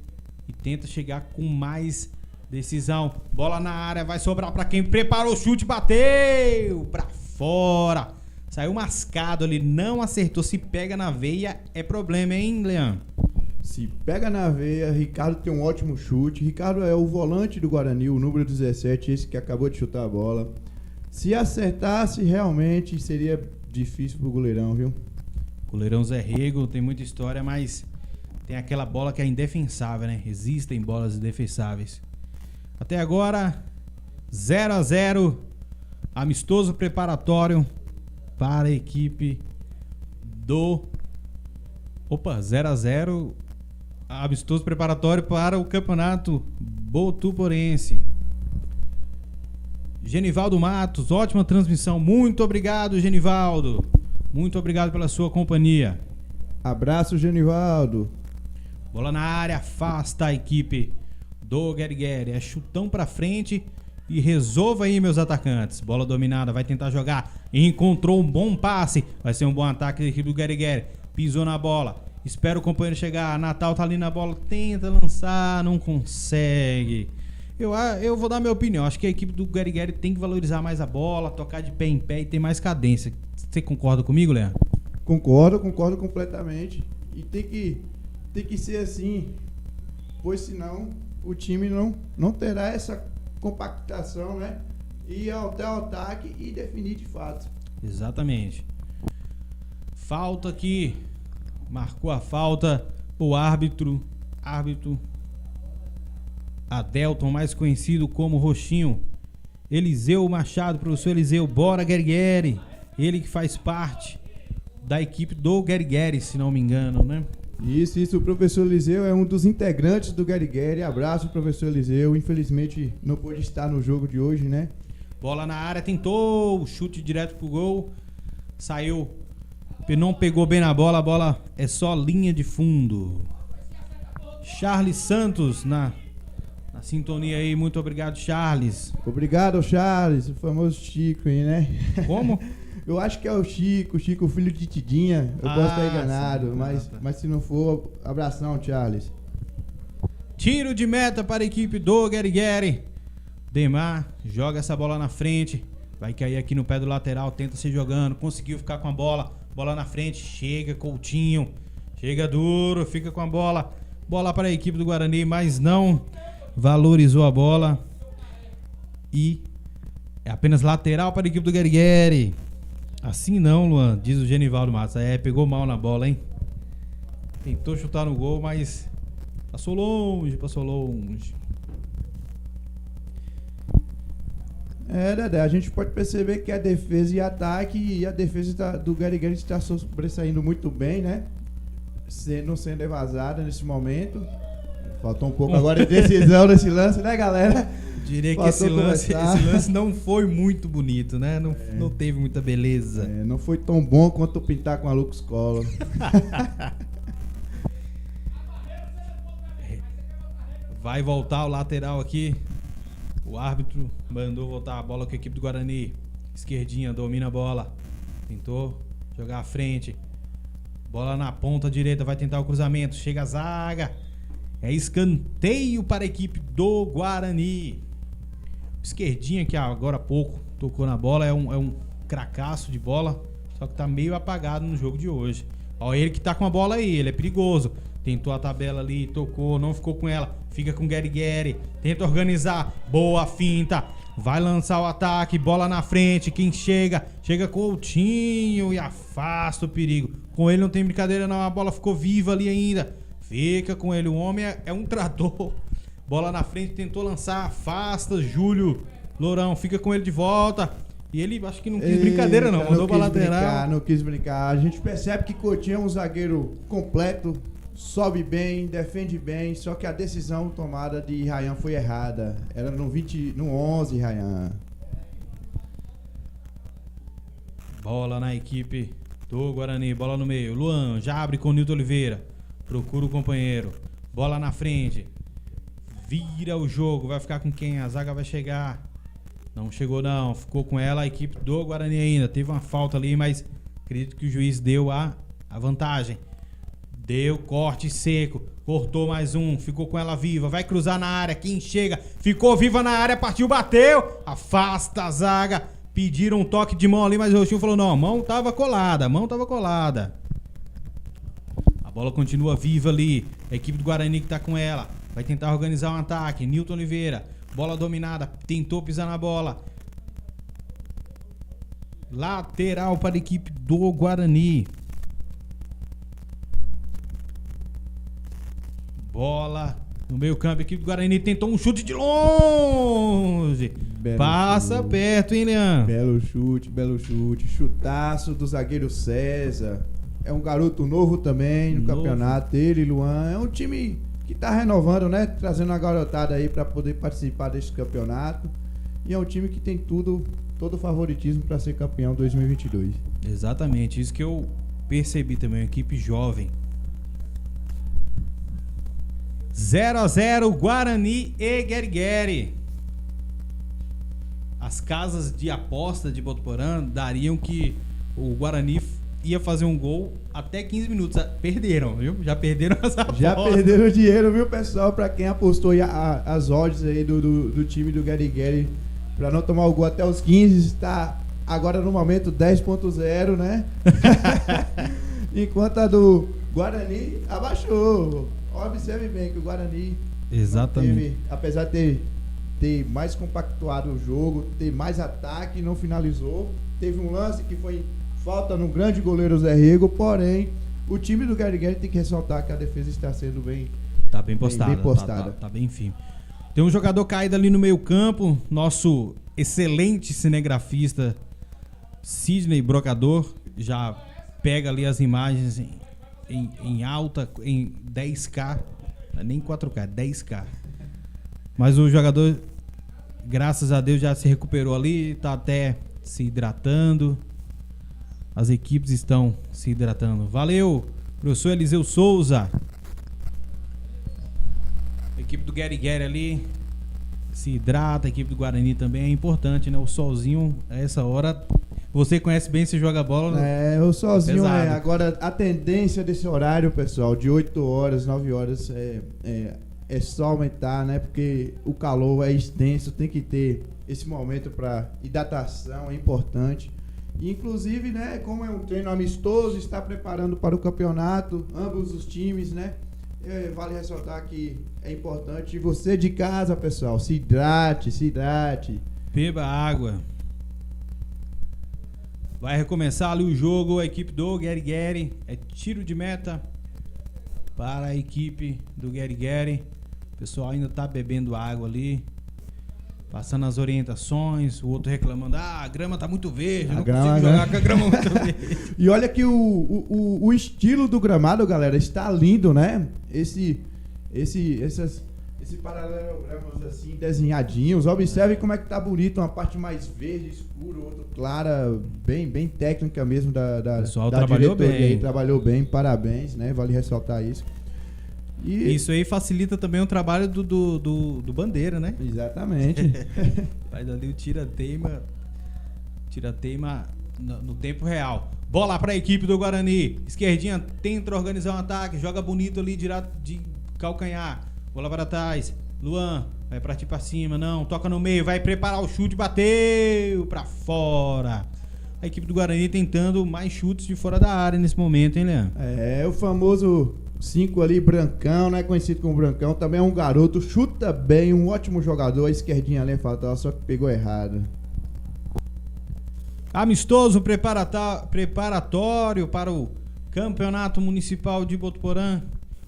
e tenta chegar com mais decisão. Bola na área. Vai sobrar para quem preparou o chute. Bateu para fora. Saiu mascado ali, não acertou. Se pega na veia, é problema, hein, Leandro? Se pega na veia, Ricardo tem um ótimo chute. Ricardo é o volante do Guarani, o número 17, esse que acabou de chutar a bola. Se acertasse, realmente seria difícil pro goleirão, viu? Goleirão Zé Rego tem muita história, mas tem aquela bola que é indefensável, né? Existem bolas indefensáveis. Até agora, 0-0, amistoso preparatório para a equipe do... 0-0, amistoso preparatório para o campeonato botuporense. Genivaldo Matos, ótima transmissão. Muito obrigado, Genivaldo. Muito obrigado pela sua companhia. Abraço, Genivaldo. Bola na área, afasta a equipe do Guerigueri. É chutão pra frente e resolva aí, meus atacantes. Bola dominada, vai tentar jogar. Encontrou um bom passe. Vai ser um bom ataque da equipe do Guerigueri. Pisou na bola. Espera o companheiro chegar. Natal tá ali na bola. Tenta lançar, não consegue. Eu vou dar minha opinião. Acho que a equipe do Guerigueri tem que valorizar mais a bola, tocar de pé em pé e ter mais cadência. Você concorda comigo, Leandro? Concordo completamente. E tem que ser assim, pois senão o time não terá essa compactação, né? E até o ataque e definir de fato. Exatamente. Falta aqui. Marcou a falta o árbitro Adelton, mais conhecido como Roxinho. Eliseu Machado, professor Eliseu, bora Guerigueri. Ele que faz parte da equipe do Guerigueri, se não me engano, né? Isso, o professor Eliseu é um dos integrantes do Guerigueri. Abraço, professor Eliseu. Infelizmente não pôde estar no jogo de hoje, né? Bola na área, tentou, chute direto pro gol. Saiu, não pegou bem na bola, a bola é só linha de fundo. Charles Santos na sintonia aí, muito obrigado, Charles. Obrigado, Charles, o famoso Chico aí, né? Como? Eu acho que é o Chico, filho de Tidinha. Eu posso estar enganado, sim, mas se não for, abração, Charles. Tiro de meta para a equipe do Guerigueri. Demar joga essa bola na frente. Vai cair aqui no pé do lateral, tenta se jogando. Conseguiu ficar com a bola. Bola na frente, chega Coutinho. Chega duro, fica com a bola. Bola para a equipe do Guarani, mas não valorizou a bola. E é apenas lateral para a equipe do Guerigueri. Assim não, Luan, diz o Genivaldo Matos. Pegou mal na bola, hein? Tentou chutar no gol, mas passou longe. Dedé, a gente pode perceber que a defesa e ataque, e a defesa do Guerigueri está sobressaindo muito bem, né? Não sendo evasada nesse momento. Faltou um pouco agora de decisão nesse lance, né, galera? Diria que esse lance não foi muito bonito, né? Não teve muita beleza. Não foi tão bom quanto pintar com a Lucas Collor. Vai voltar o lateral aqui. O árbitro mandou voltar a bola com a equipe do Guarani. Esquerdinha, domina a bola. Tentou jogar à frente. Bola na ponta direita, vai tentar o cruzamento. Chega a zaga. É escanteio para a equipe do Guarani. Esquerdinha que agora há pouco tocou na bola. É um cracaço de bola. Só que tá meio apagado no jogo de hoje. Olha ele que tá com a bola aí. Ele é perigoso. Tentou a tabela ali, tocou, não ficou com ela. Fica com o Guerigueri. Tenta organizar. Boa finta. Vai lançar o ataque. Bola na frente. Quem chega? Chega Coutinho e afasta o perigo. Com ele não tem brincadeira não. A bola ficou viva ali ainda. Fica com ele. O homem é um trator. Bola na frente. Tentou lançar. Afasta. Júlio Lourão. Fica com ele de volta. E ele acho que não quis brincadeira não. Mandou pra lateral. Não quis brincar. A gente percebe que Coutinho é um zagueiro completo. Sobe bem, defende bem, só que a decisão tomada de Ryan foi errada. Era no 11, Ryan. Bola na equipe do Guarani, bola no meio. Luan já abre com o Nilton Oliveira. Procura o companheiro. Bola na frente. Vira o jogo. Vai ficar com quem? A zaga vai chegar. Não chegou não. Ficou com ela a equipe do Guarani ainda. Teve uma falta ali, mas acredito que o juiz deu a vantagem. Deu corte seco. Cortou mais um. Ficou com ela viva. Vai cruzar na área. Quem chega? Ficou viva na área. Partiu, bateu. Afasta a zaga. Pediram um toque de mão ali, mas o Roxinho falou, não, a mão tava colada, A bola continua viva ali, a equipe do Guarani que tá com ela, vai tentar organizar um ataque, Nilton Oliveira, bola dominada, tentou pisar na bola. Lateral para a equipe do Guarani. Bola no meio campo, a equipe do Guarani tentou um chute de longe. Passa perto, hein, Leandro? Belo chute. Chutaço do zagueiro César. É um garoto novo também no campeonato. Ele, Luan. É um time que tá renovando, né? Trazendo uma garotada aí pra poder participar desse campeonato. E é um time que tem todo o favoritismo pra ser campeão 2022. Exatamente, isso que eu percebi também. Uma equipe jovem. 0-0, Guarani e Guerigueri. As casas de aposta de Botuporã dariam que o Guarani ia fazer um gol até 15 minutos. Perderam, viu? Já perderam as apostas. Já perderam dinheiro, viu, pessoal? Pra quem apostou as odds aí do time do Guerigueri pra não tomar o gol até os 15, está agora no momento 10.0, né? Enquanto a do Guarani abaixou. Observe bem que o Guarani exatamente apesar de ter mais compactuado o jogo, ter mais ataque, não finalizou. Teve um lance que foi falta no grande goleiro Zé Rego, porém, o time do Guerigueri tem que ressaltar que a defesa está sendo bem postada. Bem postada. Tá bem firme. Tem um jogador caído ali no meio campo, nosso excelente cinegrafista Sidney Brocador, já pega ali as imagens em alta, em 10K, nem 4K, 10K. Mas o jogador, graças a Deus, já se recuperou ali, tá até se hidratando. As equipes estão se hidratando. Valeu, professor Eliseu Souza. A equipe do Guerigueri ali se hidrata, a equipe do Guarani também é importante, né? O solzinho, a essa hora, você conhece bem se joga bola. O solzinho agora a tendência desse horário, pessoal, de 8 horas, 9 horas é só aumentar, né? Porque o calor é extenso, tem que ter esse momento para hidratação, é importante. Inclusive, né, como é um treino amistoso, está preparando para o campeonato, ambos os times, né? Vale ressaltar que é importante você de casa, pessoal, se hidrate. Beba água. Vai recomeçar ali o jogo, a equipe do Guerigueri, é tiro de meta para a equipe do Guerigueri. O pessoal ainda tá bebendo água ali, passando as orientações, o outro reclamando, a grama tá muito verde, não consigo jogar com a grama muito verde. E olha que o estilo do gramado, galera, está lindo, né? Esse paralelogramas assim, desenhadinhos. Observe como é que tá bonito, uma parte mais verde, escura, outra clara, bem técnica mesmo da pessoal da trabalhou diretoria. bem. Trabalhou bem, parabéns, né? Vale ressaltar isso. E isso aí facilita também o trabalho do Bandeira, né? Exatamente. Faz ali o tira-teima no tempo real. Bola para a equipe do Guarani. Esquerdinha tenta organizar um ataque, joga bonito ali direto de calcanhar. Bola para trás. Luan vai partir para cima, não, toca no meio, vai preparar o chute, bateu para fora. A equipe do Guarani tentando mais chutes de fora da área nesse momento, hein, Leandro? O famoso 5 ali, Brancão, né? Conhecido como Brancão, também é um garoto, chuta bem, um ótimo jogador. A esquerdinha ali faltava, só que pegou errado. Amistoso preparatório para o Campeonato Municipal de Botuporã.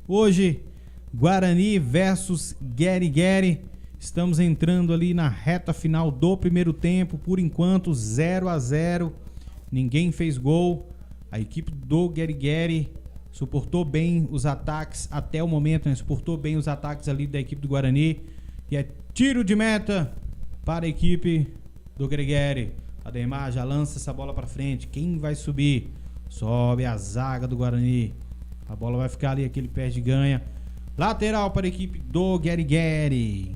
Hoje, Guarani versus Guerigueri. Estamos entrando ali na reta final do primeiro tempo. Por enquanto, 0-0. Ninguém fez gol. A equipe do Guerigueri suportou bem os ataques até o momento, né? Suportou bem os ataques ali da equipe do Guarani. E é tiro de meta para a equipe do Guerigueri. Ademar já lança essa bola para frente. Quem vai subir? Sobe a zaga do Guarani. A bola vai ficar ali, aquele pé de ganha. Lateral para a equipe do Guerigueri.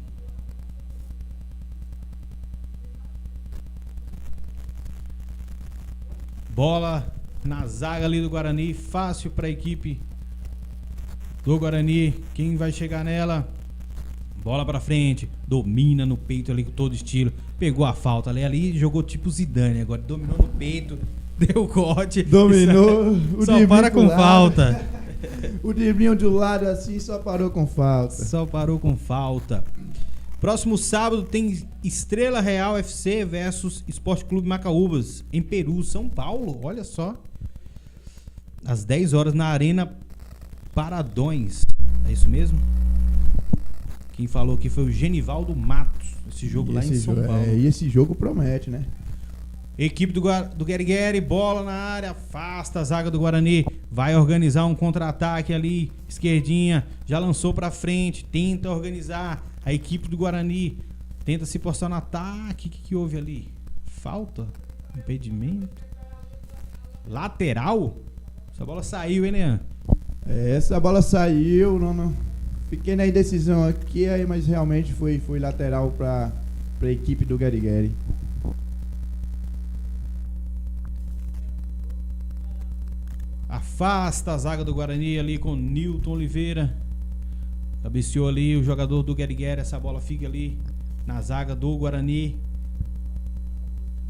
Bola na zaga ali do Guarani. Fácil para a equipe do Guarani. Quem vai chegar nela? Bola pra frente. Domina no peito ali com todo estilo. Pegou a falta ali jogou tipo Zidane. Agora dominou no peito. Deu corte. Dominou. Só para com falta. O driblinho de lado assim só parou com falta. Só parou com falta. Próximo sábado tem Estrela Real FC versus Esporte Clube Macaúbas, em Peru, São Paulo. Olha só. Às 10 horas na Arena Paradões. É isso mesmo? Quem falou aqui foi o Genivaldo Matos. Esse jogo lá em São Paulo. E esse jogo promete, né? Equipe do Guerigueri, bola na área, afasta a zaga do Guarani, vai organizar um contra-ataque ali, esquerdinha, já lançou pra frente, tenta organizar a equipe do Guarani, tenta se postar no ataque. O que houve ali? Falta? Impedimento? Lateral? Essa bola saiu, hein, Leandro? Essa bola saiu, não. Fiquei na indecisão aqui, mas realmente foi lateral pra equipe do Guerigueri. Afasta a zaga do Guarani ali com Nilton Oliveira. Cabeceou ali o jogador do Guerigueri. Essa bola fica ali na zaga do Guarani,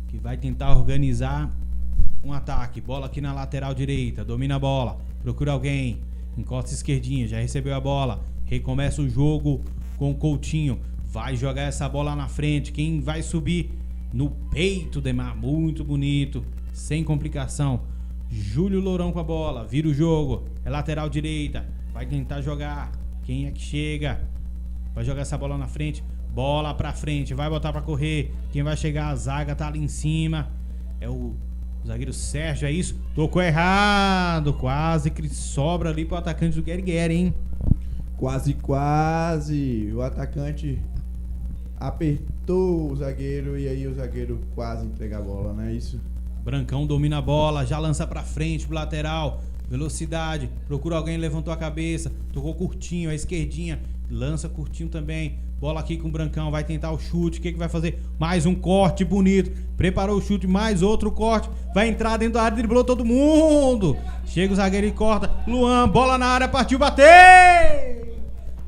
que vai tentar organizar um ataque. Bola aqui na lateral direita. Domina a bola. Procura alguém. Encosta esquerdinha. Já recebeu a bola. Recomeça o jogo com o Coutinho. Vai jogar essa bola na frente. Quem vai subir? No peito, Demar. Muito bonito. Sem complicação. Júlio Lourão com a bola, vira o jogo, é lateral direita, vai tentar jogar, quem é que chega? Vai jogar essa bola na frente, bola pra frente, vai botar pra correr, quem vai chegar? A zaga tá ali em cima, é o zagueiro Sérgio, é isso? Tocou errado, quase que sobra ali pro atacante do Guerigueri, hein? Quase, o atacante apertou o zagueiro e aí o zagueiro quase entrega a bola, não é isso? Brancão domina a bola, já lança pra frente, pro lateral, velocidade, procura alguém, levantou a cabeça, tocou curtinho, a esquerdinha, lança curtinho também, bola aqui com o Brancão, vai tentar o chute, o que vai fazer? Mais um corte bonito, preparou o chute, mais outro corte, vai entrar dentro da área, driblou todo mundo, chega o zagueiro e corta, Luan, bola na área, partiu, bater!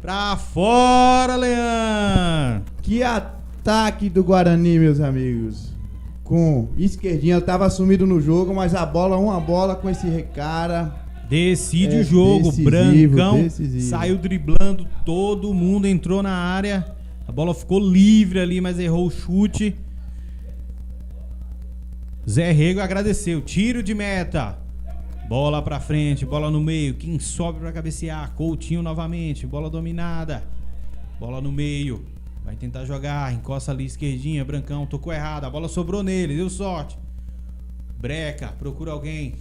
Pra fora, Leandro! Que ataque do Guarani, meus amigos! Com esquerdinha, tava sumido no jogo, mas uma bola com esse cara. Decide o jogo, Brancão saiu driblando todo mundo, entrou na área. A bola ficou livre ali, mas errou o chute. Zé Rego agradeceu, tiro de meta. Bola pra frente, bola no meio. Quem sobe pra cabecear? Coutinho novamente, bola dominada. Bola no meio. Vai tentar jogar, encosta ali esquerdinha, Brancão, tocou errado, a bola sobrou nele, deu sorte. Breca, procura alguém,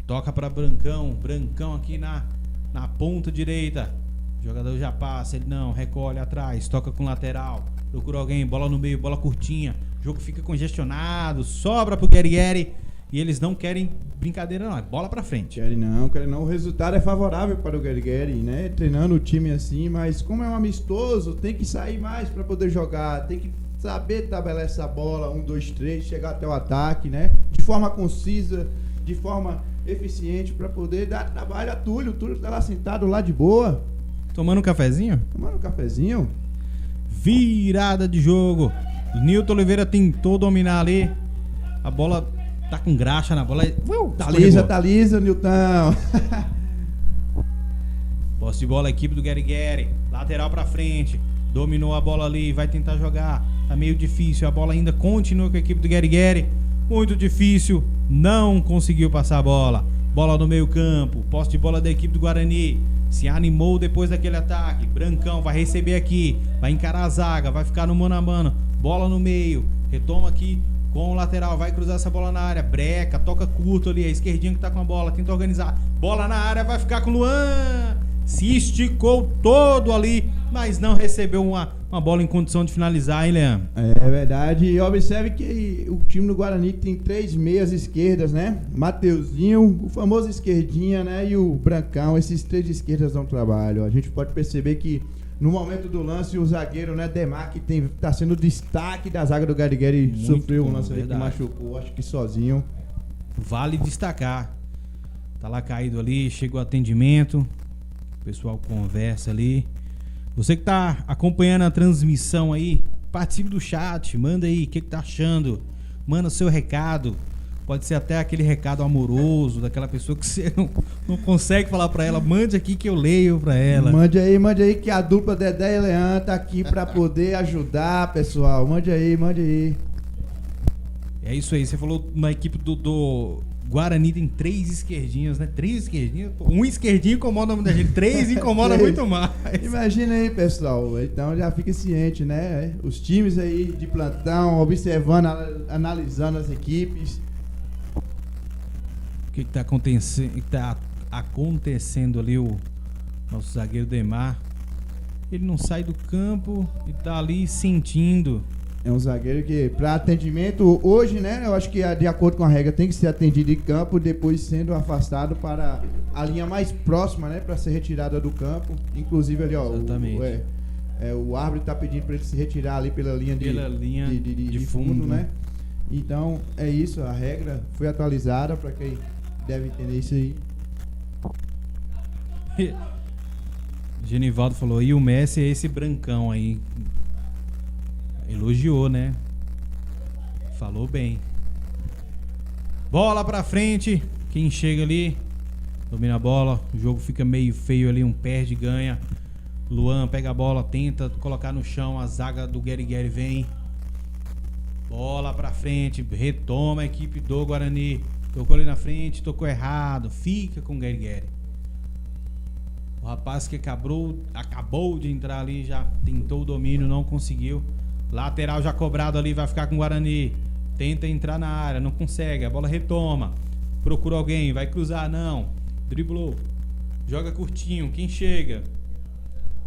toca pra Brancão, Brancão aqui na ponta direita. O jogador já passa, ele não, recolhe atrás, toca com lateral, procura alguém, bola no meio, bola curtinha. O jogo fica congestionado, sobra pro Guerigueri e eles não querem brincadeira não, é bola pra frente. Querem não. O resultado é favorável para o Guerigueri, né? Treinando o time assim, mas como é um amistoso, tem que sair mais para poder jogar, tem que saber tabelar essa bola, 1, 2, 3, chegar até o ataque, né? De forma concisa, de forma eficiente para poder dar trabalho a Túlio. O Túlio tá lá sentado lá de boa. Tomando um cafezinho? Tomando um cafezinho. Virada de jogo. Nilton Oliveira tentou dominar ali. A bola tá com graxa na bola. Tá lisa, Nilton. Posse de bola, equipe do Guerigueri. Lateral pra frente. Dominou a bola ali, vai tentar jogar. Tá meio difícil, a bola ainda continua com a equipe do Guerigueri. Muito difícil, não conseguiu passar a bola. Bola no meio campo, posse de bola da equipe do Guarani. Se animou depois daquele ataque. Brancão vai receber aqui, vai encarar a zaga, vai ficar no mano a mano. Bola no meio, retoma aqui com o lateral, vai cruzar essa bola na área. Breca, toca curto ali, a esquerdinha que tá com a bola, tenta organizar. Bola na área, vai ficar com o Luan. Se esticou todo ali mas não recebeu uma bola em condição de finalizar, hein, Leandro? É verdade. E observe que o time do Guarani tem 3 meias esquerdas, né? Mateuzinho, o famoso esquerdinha, né? E o Brancão, esses 3 esquerdas dão trabalho. A gente pode perceber que no momento do lance, o zagueiro, né, Demar, que tá sendo o destaque da zaga do Garigueri, sofreu um lance ali que machucou, acho que sozinho. Vale destacar. Tá lá caído ali, chega o atendimento, o pessoal conversa ali. Você que tá acompanhando a transmissão aí, participe do chat, manda aí o que tá achando, manda seu recado. Pode ser até aquele recado amoroso, daquela pessoa que você não consegue falar pra ela. Mande aqui que eu leio pra ela. Mande aí que a dupla Dedé e Leandro tá aqui pra poder ajudar, pessoal. Mande aí. É isso aí, você falou na equipe do Guarani tem 3 esquerdinhas, né? 3 esquerdinhas. Um esquerdinho incomoda muita gente, 3 incomoda muito mais. Imagina aí, pessoal. Então já fica ciente, né? Os times aí de plantão, observando, analisando as equipes. O que tá acontecendo ali, o nosso zagueiro Demar? Ele não sai do campo e tá ali sentindo. É um zagueiro que, para atendimento, hoje, né, eu acho que de acordo com a regra tem que ser atendido em campo, depois sendo afastado para a linha mais próxima, né, para ser retirada do campo. Inclusive ali, ó, o árbitro tá pedindo para ele se retirar ali pela linha de fundo, né? Então, é isso, a regra foi atualizada para quem deve entender isso aí. Genivaldo falou, e o Messi é esse brancão aí. Elogiou, né? Falou bem. Bola pra frente. Quem chega ali domina a bola. O jogo fica meio feio ali, um perde, ganha. Luan pega a bola, tenta colocar no chão. A zaga do Garigueri vem. Bola pra frente, retoma a equipe do Guarani. Tocou ali na frente, tocou errado. Fica com o Garigueri. O rapaz que acabou de entrar ali, já tentou o domínio, não conseguiu. Lateral já cobrado ali, vai ficar com o Guarani. Tenta entrar na área, não consegue. A bola retoma. Procura alguém, vai cruzar, não. Driblou. Joga curtinho, quem chega?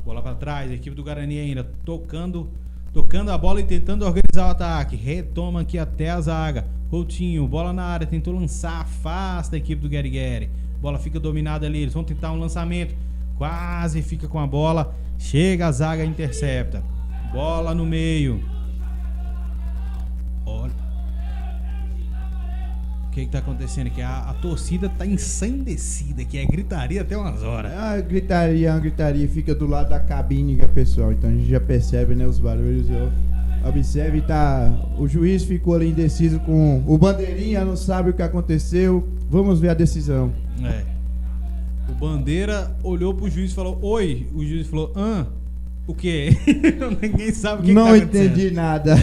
Bola pra trás, a equipe do Guarani ainda tocando a bola e tentando organizar o ataque. Retoma aqui até a zaga. Coutinho, bola na área, tentou lançar, afasta a equipe do Garigueri. Bola fica dominada ali, eles vão tentar um lançamento. Quase fica com a bola. Chega a zaga e intercepta. Bola no meio. Olha. O que tá acontecendo aqui? A torcida tá ensandecida, que é gritaria até umas horas. A gritaria fica do lado da cabine, pessoal. Então a gente já percebe, né, os barulhos. Observe, tá. O juiz ficou ali indeciso com o bandeirinha, não sabe o que aconteceu. Vamos ver a decisão. O Bandeira olhou pro juiz e falou: oi. O juiz falou: o quê? Ninguém sabe o que não tá acontecendo. Entendi nada.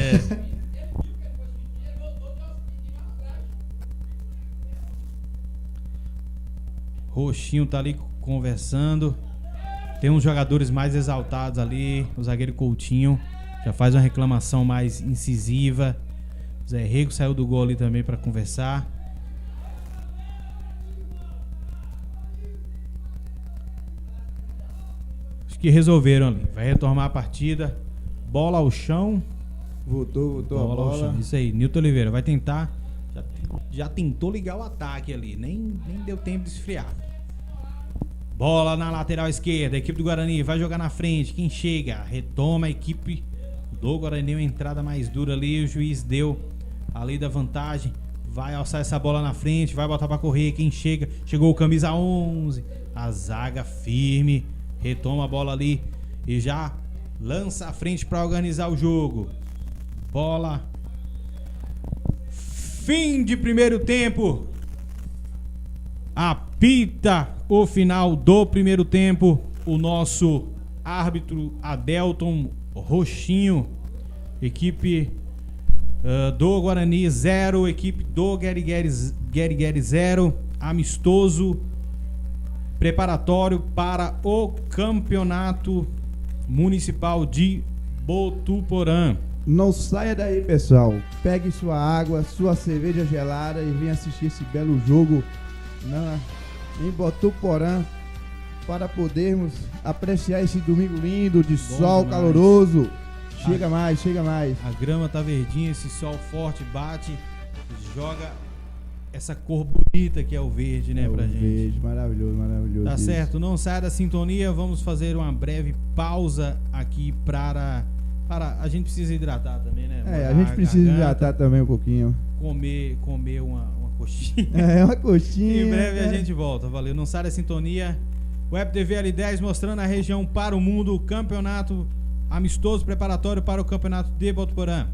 Roxinho tá ali conversando. Tem uns jogadores mais exaltados ali. O zagueiro Coutinho já faz uma reclamação mais incisiva. O Zé Rego saiu do gol ali também para conversar. Acho que resolveram ali. Vai retomar a partida. Bola ao chão. Voltou bola a bola. Ao chão. Isso aí, Nilton Oliveira vai tentar. Já tentou ligar o ataque ali. Nem deu tempo de esfriar. Bola na lateral esquerda. A equipe do Guarani vai jogar na frente. Quem chega? Retoma a equipe do Guarani. Uma entrada mais dura ali. O juiz deu a lei da vantagem. Vai alçar essa bola na frente. Vai botar pra correr. Quem chega? Chegou o camisa 11. A zaga firme. Retoma a bola ali. E já lança a frente pra organizar o jogo. Bola. Fim de primeiro tempo. Apita o final do primeiro tempo. O nosso árbitro Adelton Roxinho. Equipe do Guarani 0. Equipe do Garigueri 0. Amistoso preparatório para o campeonato municipal de Botuporã. Não saia daí, pessoal. Pegue sua água, sua cerveja gelada e venha assistir esse belo jogo em Botuporã. para podermos apreciar esse domingo lindo de Bom sol demais. caloroso. Chega mais, chega mais. A grama tá verdinha, esse sol forte bate, joga essa cor bonita que é o verde, né, É pra um gente. verde, maravilhoso, maravilhoso. Tá isso. certo, não saia da sintonia, vamos fazer uma breve pausa aqui para a gente precisa hidratar também, né? É, a Molhar gente precisa garganta, hidratar também um pouquinho. comer uma coxinha. É, uma coxinha. Em breve a né? gente volta, valeu. Não sai da sintonia. Web TV L10 mostrando a região para o mundo, campeonato amistoso preparatório para o campeonato de Botuporã.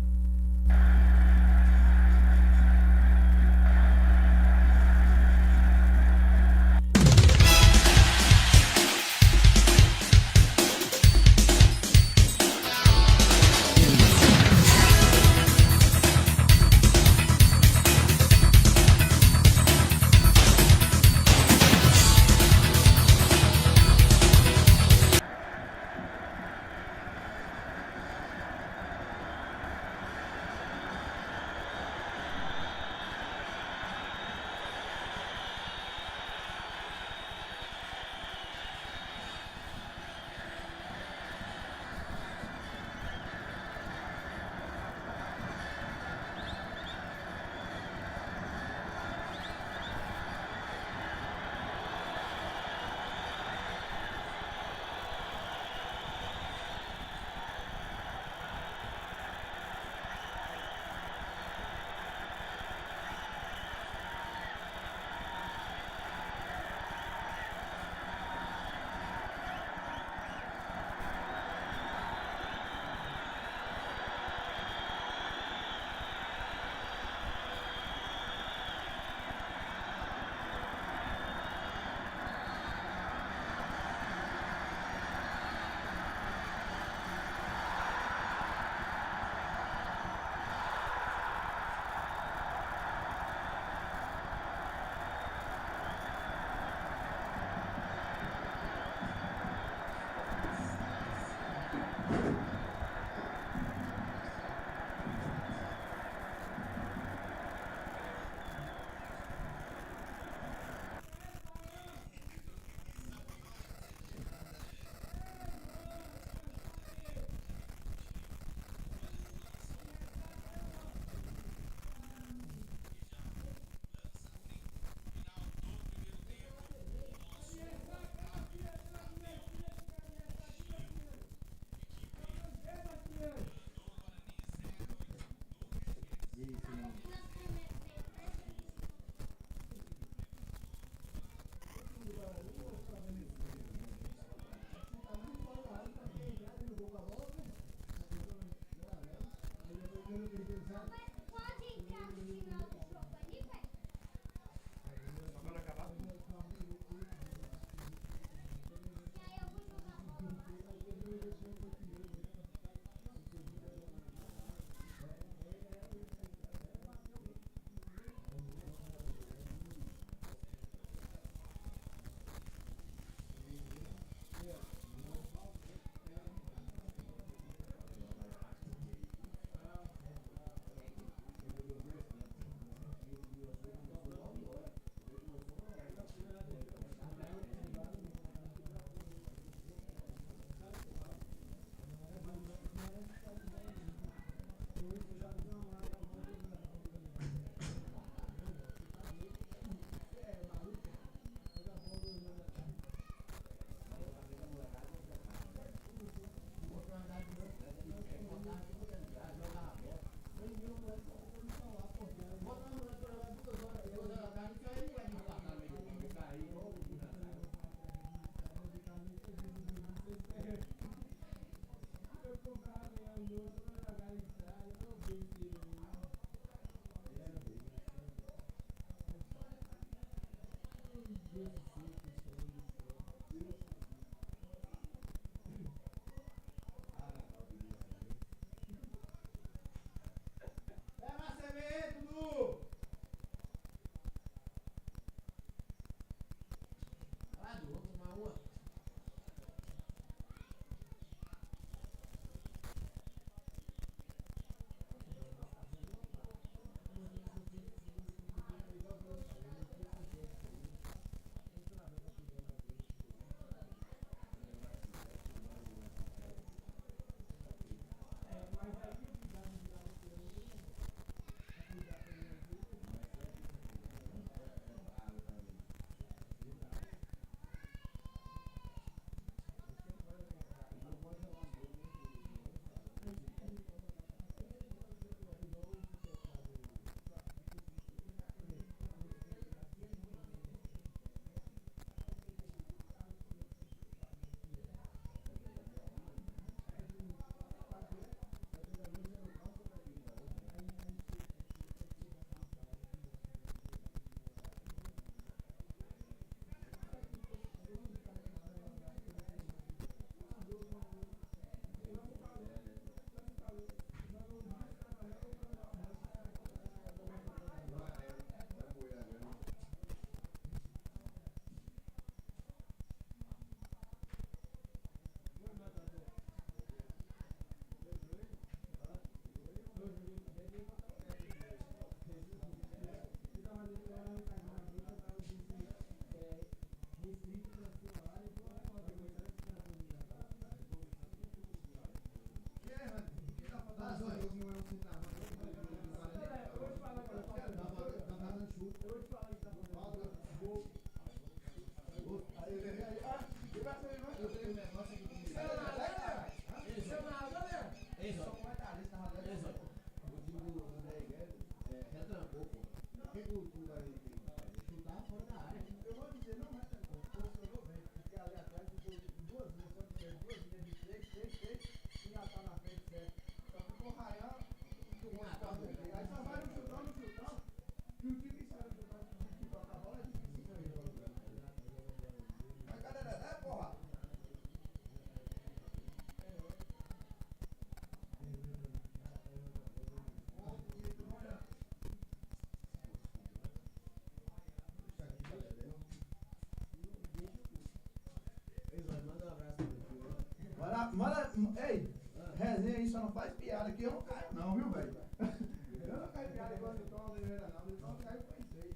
Manda, ei, resenha aí, só não faz piada aqui, eu não caio não, viu, velho? Eu não caio piada igual eu tô na Oliveira não, eu só caio com vocês.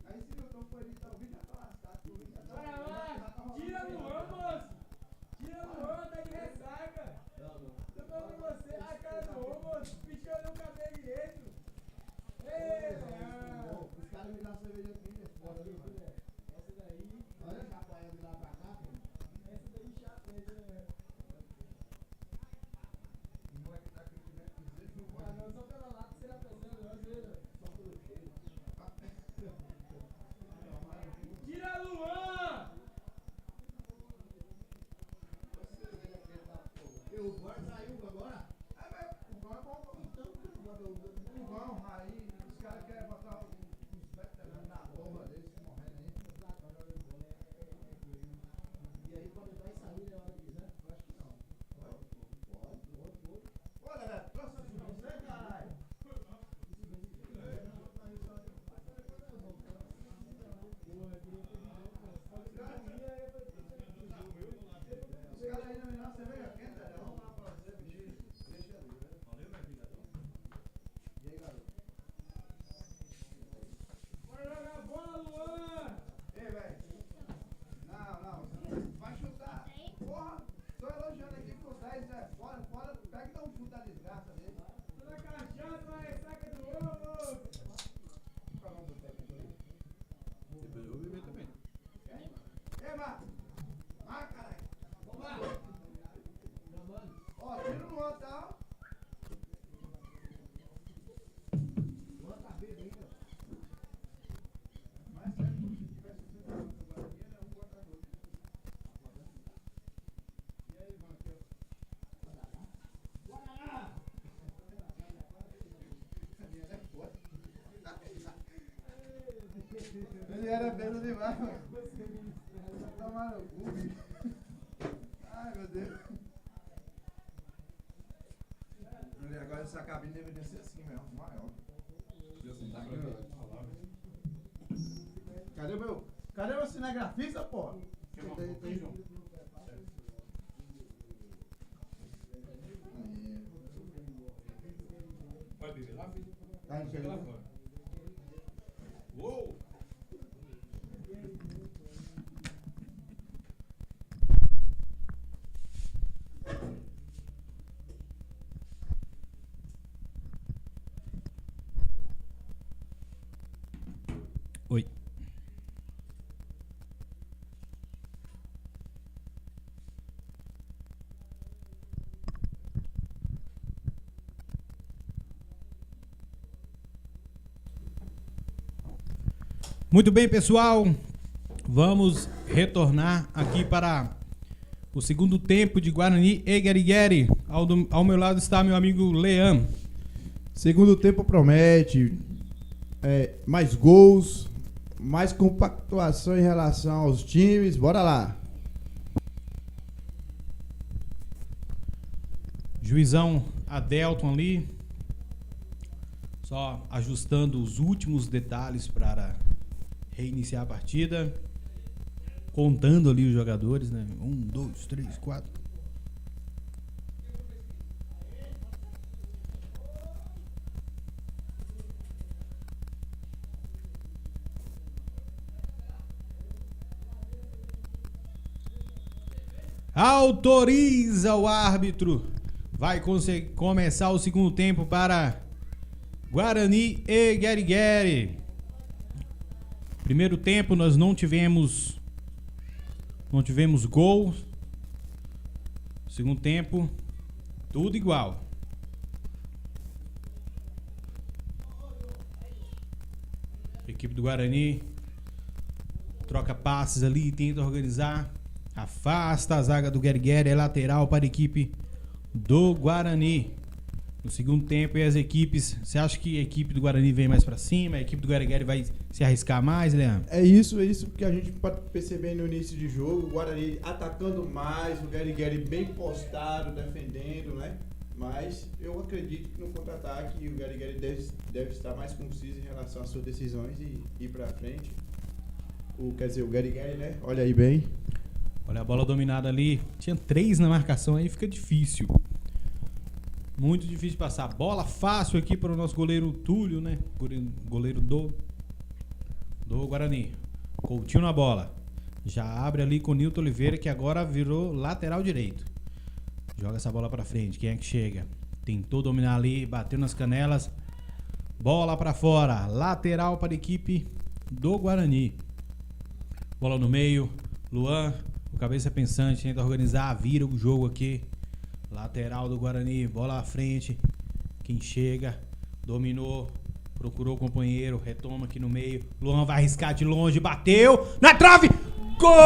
Aí se eu tô por ali, tá ouvindo, já tá lascado. Bora lá, tira no ar, moço! Tira no ar, tá de ressaca! Eu tô com você, a cara do ô, moço, pichando o cabelo direito! Ei, os caras me dão cerveja aqui, né? essa daí, Olha a chapaia de lá pra cá, pô. essa daí chata, né? Ah, não, só pela lata será pesando, às vezes. Só pelo cheiro. Tira Luan! O Gordon saiu agora? O Gordon, aí os caras querem botar os veteranos na porra deles, morrendo aí. E aí quando vai sair, né, hora de, né? Eu acho que não. Pode. Olha, velho, trouxe assim pra você, caralho. Os caras aí não me dão cerveja quente, velho. Vamos lá pra você, bicho. Deixa ali, velho. Valeu, meu filho. E aí, garoto? Bora jogar bola, Luan! Ei, velho. Não. Vai chutar. Porra, tô elogiando aqui pros 10, né? Fora. Pega e dá um chute da desgraça dele. Toda cachaça, vai ressaca do ovo! Qual é o nome do técnico aí? Eu beber também. Ei, Marcos. Caralho. Vamos lá! Ó, tira no outro, tá? O outro tá bem, cara. Mas é, se tivesse sido agora aqui, ele é um contra dois. E aí, mano, aqui, ó. Guaraná! Ele era belo demais, mano. Tomar no cu, bicho. Ai, meu Deus. Agora essa cabine deveria ser assim mesmo, maior. Cadê meu cinegrafista, pô? Vai beber lá, filho? Tá, não Chega lá sei. fora. Uou! Oi. Muito bem, pessoal. Vamos retornar aqui para o segundo tempo de Guarani e Guerigueri. Ao meu lado está meu amigo Leão. Segundo tempo promete mais gols, mais compactuação em relação aos times. Bora lá. Juizão Adelton ali. Só ajustando os últimos detalhes para reiniciar a partida. Contando ali os jogadores, né? 1, 2, 3, 4. Autoriza o árbitro. Vai começar o segundo tempo para Guarani e Guerigueri. Primeiro tempo nós não tivemos gol. Segundo tempo, tudo igual. A equipe do Guarani troca passes ali, tenta organizar. Afasta a zaga do Guerigueri, é lateral para a equipe do Guarani. No segundo tempo, e as equipes... Você acha que a equipe do Guarani vem mais pra cima? A equipe do Guerigueri vai se arriscar mais, Leandro? É isso que a gente pode perceber no início de jogo. O Guarani atacando mais, o Guerigueri bem postado, defendendo, né? Mas eu acredito que no contra-ataque o Guerigueri deve estar mais conciso em relação às suas decisões e ir pra frente. Quer dizer, o Guerigueri, né? Olha aí bem. Olha a bola dominada ali. Tinha 3 na marcação, aí fica difícil. Muito difícil de passar. Bola fácil aqui para o nosso goleiro Túlio, né? Goleiro do Guarani. Coutinho na bola. Já abre ali com o Nilton Oliveira, que agora virou lateral direito. Joga essa bola para frente. Quem é que chega? Tentou dominar ali, bateu nas canelas. Bola para fora. Lateral para a equipe do Guarani. Bola no meio. Luan, o cabeça pensante, tenta organizar, vira o jogo aqui. Lateral do Guarani, bola à frente. Quem chega, dominou, procurou o companheiro, retoma aqui no meio. Luan vai arriscar de longe, bateu na trave. Golaço!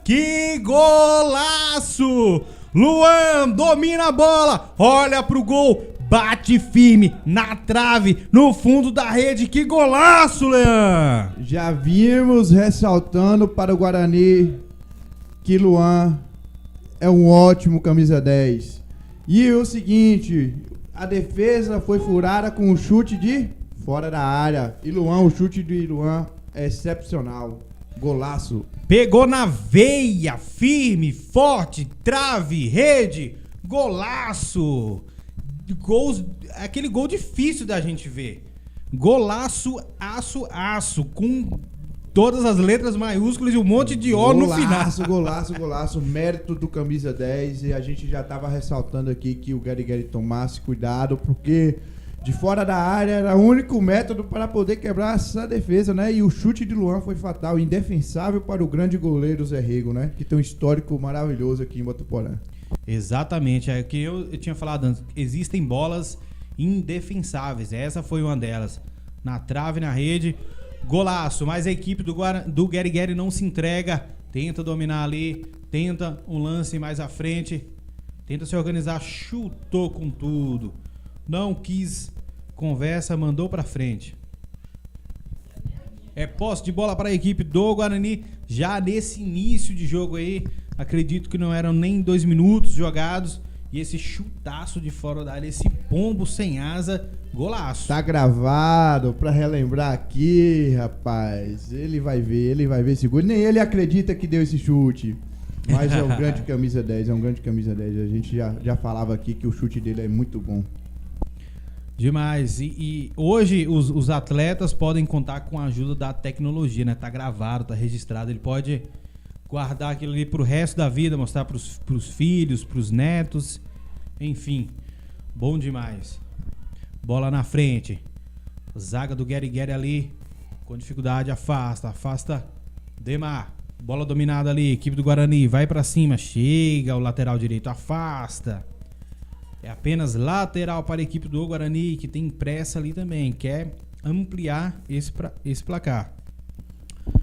Que golaço! Luan domina a bola, olha pro gol. Bate firme, na trave, no fundo da rede. Que golaço, Leandro! Já vimos ressaltando para o Guarani que Luan é um ótimo camisa 10. E o seguinte, a defesa foi furada com um chute de fora da área. E Luan, o chute de Luan é excepcional. Golaço. Pegou na veia, firme, forte, trave, rede. Golaço! Gols, aquele gol difícil da gente ver. Golaço, aço, com todas as letras maiúsculas e um monte de O no final. Golaço, mérito do camisa 10. E a gente já estava ressaltando aqui que o Guerigueri tomasse cuidado, porque de fora da área era o único método para poder quebrar essa defesa, né? E o chute de Luan foi fatal, indefensável para o grande goleiro Zé Rego, né? Que tem um histórico maravilhoso aqui em Botuporã. Exatamente, é o que eu tinha falado antes. Existem bolas indefensáveis, essa foi uma delas. Na trave, na rede, golaço. Mas a equipe do Guerigueri não se entrega. Tenta dominar ali, tenta um lance mais à frente, tenta se organizar, chutou com tudo. Não quis conversa, mandou pra frente. É posse de bola para a equipe do Guarani já nesse início de jogo aí. Acredito que não eram nem 2 minutos jogados. E esse chutaço de fora da área, esse pombo sem asa, golaço. Tá gravado pra relembrar aqui, rapaz. Ele vai ver esse gol. Nem ele acredita que deu esse chute. Mas é um grande camisa 10, A gente já falava aqui que o chute dele é muito bom. Demais. E hoje os atletas podem contar com a ajuda da tecnologia, né? Tá gravado, tá registrado. Ele pode guardar aquilo ali pro resto da vida, mostrar pros filhos, pros netos. Enfim, bom demais. Bola na frente. Zaga do Guerigueri ali, com dificuldade, afasta. Demar. Bola dominada ali, equipe do Guarani, vai pra cima, chega o lateral direito, afasta. É apenas lateral para a equipe do Guarani, que tem pressa ali também, quer ampliar esse placar.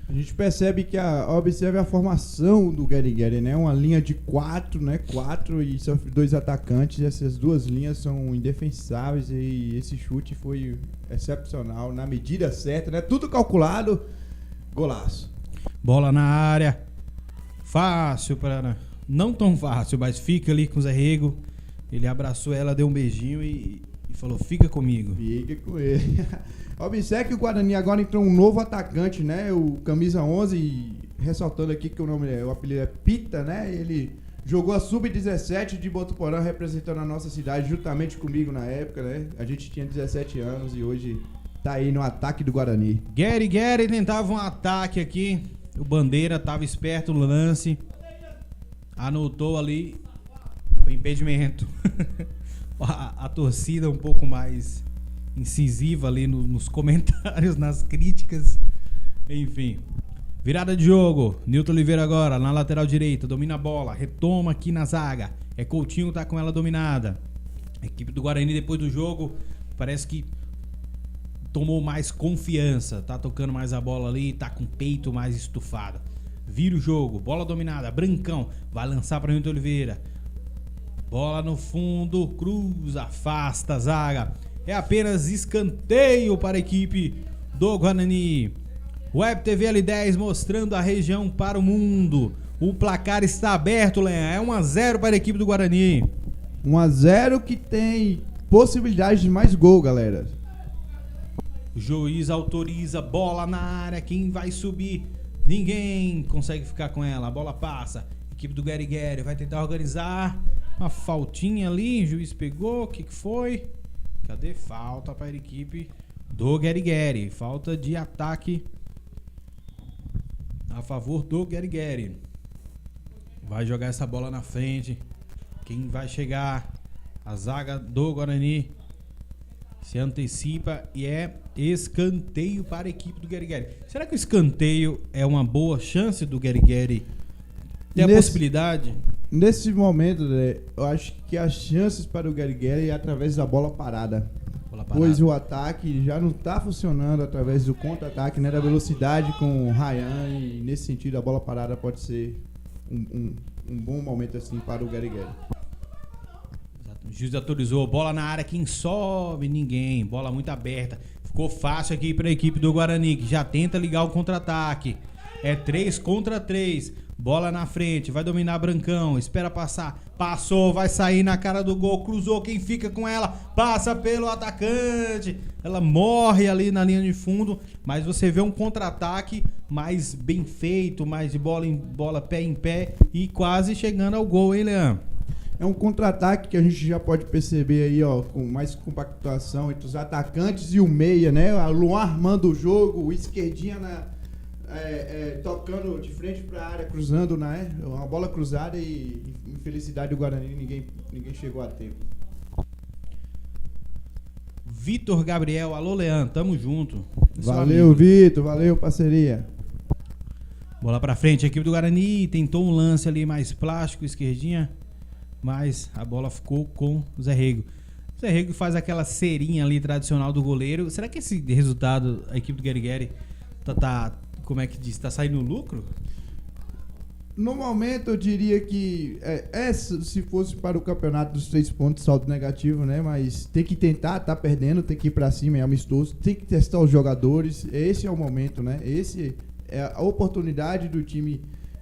A gente percebe que observe a formação do Guerigueri, né? Uma linha de 4, né? 4 e são 2 atacantes. Essas 2 linhas são indefensáveis e esse chute foi excepcional, na medida certa, né? Tudo calculado. Golaço. Bola na área. Fácil para... Não tão fácil, mas fica ali com o Zé Rego. Ele abraçou ela, deu um beijinho e falou, fica comigo. Fica com ele. Observe que o Guarani agora entrou um novo atacante, né? O camisa 11, ressaltando aqui que o apelido é Pita, né? Ele jogou a Sub-17 de Botuporã, representando a nossa cidade, juntamente comigo na época, né? A gente tinha 17 anos e hoje tá aí no ataque do Guarani. Gary tentava um ataque aqui. O Bandeira tava esperto no lance. Anotou ali o impedimento. a torcida um pouco mais incisiva ali nos comentários, nas críticas. Enfim. Virada de jogo. Nilton Oliveira agora na lateral direita. Domina a bola. Retoma aqui na zaga. É Coutinho que tá com ela dominada. A equipe do Guarani depois do jogo parece que tomou mais confiança. Tá tocando mais a bola ali. Tá com o peito mais estufado. Vira o jogo. Bola dominada. Brancão. Vai lançar para Nilton Oliveira. Bola no fundo. Cruza. Afasta a zaga. É apenas escanteio para a equipe do Guarani. Web TV L10 mostrando a região para o mundo. O placar está aberto, Leão. É 1-0 para a equipe do Guarani. 1-0 que tem possibilidade de mais gol, galera. O juiz autoriza, bola na área. Quem vai subir? Ninguém consegue ficar com ela. A bola passa. Equipe do Gary vai tentar organizar. Uma faltinha ali. O juiz pegou. O que foi? Cadê? Falta para a equipe do Gary. Falta de ataque a favor do Gary. Vai jogar essa bola na frente. Quem vai chegar? A zaga do Guarani se antecipa e é escanteio para a equipe do Gary. Será que o escanteio é uma boa chance do Gary? Tem a possibilidade? Nesse momento, né, eu acho que as chances para o Gary é através da bola parada. Pois o ataque já não está funcionando através do contra-ataque, né, da velocidade com o Ryan, e nesse sentido a bola parada pode ser um bom momento assim para o Gary. O juiz autorizou, bola na área, quem sobe? Ninguém, bola muito aberta. Ficou fácil aqui para a equipe do Guarani, que já tenta ligar o contra-ataque. É 3 contra 3. Bola na frente, vai dominar Brancão, espera passar, passou, vai sair na cara do gol, cruzou, quem fica com ela, passa pelo atacante, ela morre ali na linha de fundo, mas você vê um contra-ataque mais bem feito, mais de bola pé em pé e quase chegando ao gol, hein, Leandro? É um contra-ataque que a gente já pode perceber aí, ó, com mais compactação entre os atacantes e o meia, né? O Luan armando o jogo, o esquerdinha tocando de frente para a área, cruzando, né? Uma bola cruzada e infelicidade do Guarani, ninguém chegou a tempo. Vitor Gabriel, alô Leandro, tamo junto. Valeu, Vitor, valeu, parceria. Bola pra frente, a equipe do Guarani tentou um lance ali mais plástico, esquerdinha, mas a bola ficou com o Zé Rego. O Zé Rego faz aquela cerinha ali tradicional do goleiro. Será que esse resultado, a equipe do Gary como é que diz? Tá saindo lucro? No momento eu diria que se fosse para o campeonato dos 3 pontos, saldo negativo, né? Mas tem que tentar, tá perdendo, tem que ir para cima, é amistoso, tem que testar os jogadores. Esse é o momento, né? Esse é a oportunidade do time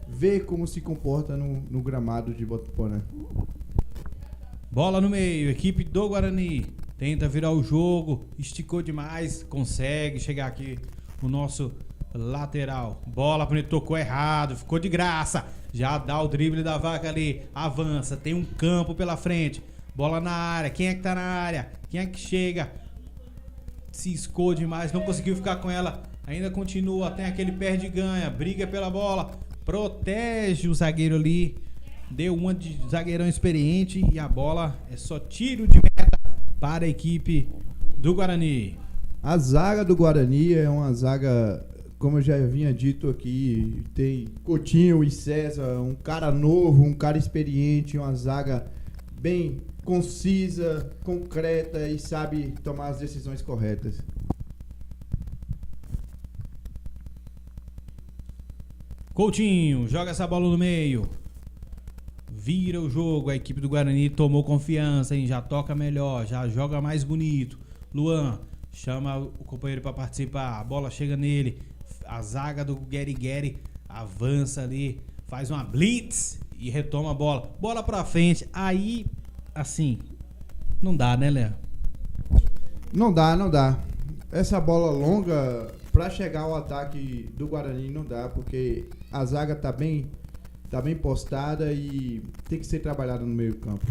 ver como se comporta no gramado de Botuporã. Bola no meio, equipe do Guarani tenta virar o jogo, esticou demais, consegue chegar aqui o nosso lateral. Bola bonita, tocou errado, ficou de graça. Já dá o drible da vaca ali, avança, tem um campo pela frente. Bola na área, quem é que tá na área? Quem é que chega? Ciscou demais, não conseguiu ficar com ela. Ainda continua, tem aquele perde e ganha, briga pela bola, protege o zagueiro ali. Deu uma de zagueirão experiente e a bola é só tiro de meta para a equipe do Guarani. A zaga do Guarani é uma zaga, como eu já havia dito aqui, tem Coutinho e César, um cara novo, um cara experiente, uma zaga bem concisa, concreta e sabe tomar as decisões corretas. Coutinho joga essa bola no meio. Vira o jogo, a equipe do Guarani tomou confiança, hein? Já toca melhor, já joga mais bonito. Luan chama o companheiro para participar, a bola chega nele. A zaga do Gary avança ali, faz uma blitz e retoma a bola. Bola pra frente, aí, assim, não dá, né, Léo? Não dá. Essa bola longa, pra chegar ao ataque do Guarani, não dá, porque a zaga tá bem postada e tem que ser trabalhada no meio campo.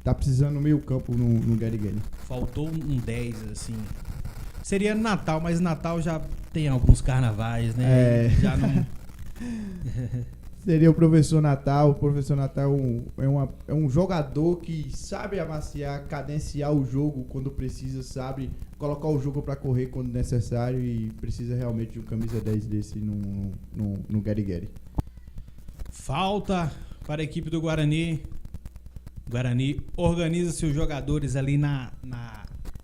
Tá precisando no meio campo no Gary. Faltou um 10, assim. Seria Natal, mas Natal já tem alguns carnavais, né? É. Já não... Seria o professor Natal. O professor Natal é um jogador que sabe amaciar, cadenciar o jogo quando precisa, sabe colocar o jogo para correr quando necessário e precisa realmente de um camisa 10 desse no Guerigueri. Falta para a equipe do Guarani. O Guarani organiza seus jogadores ali na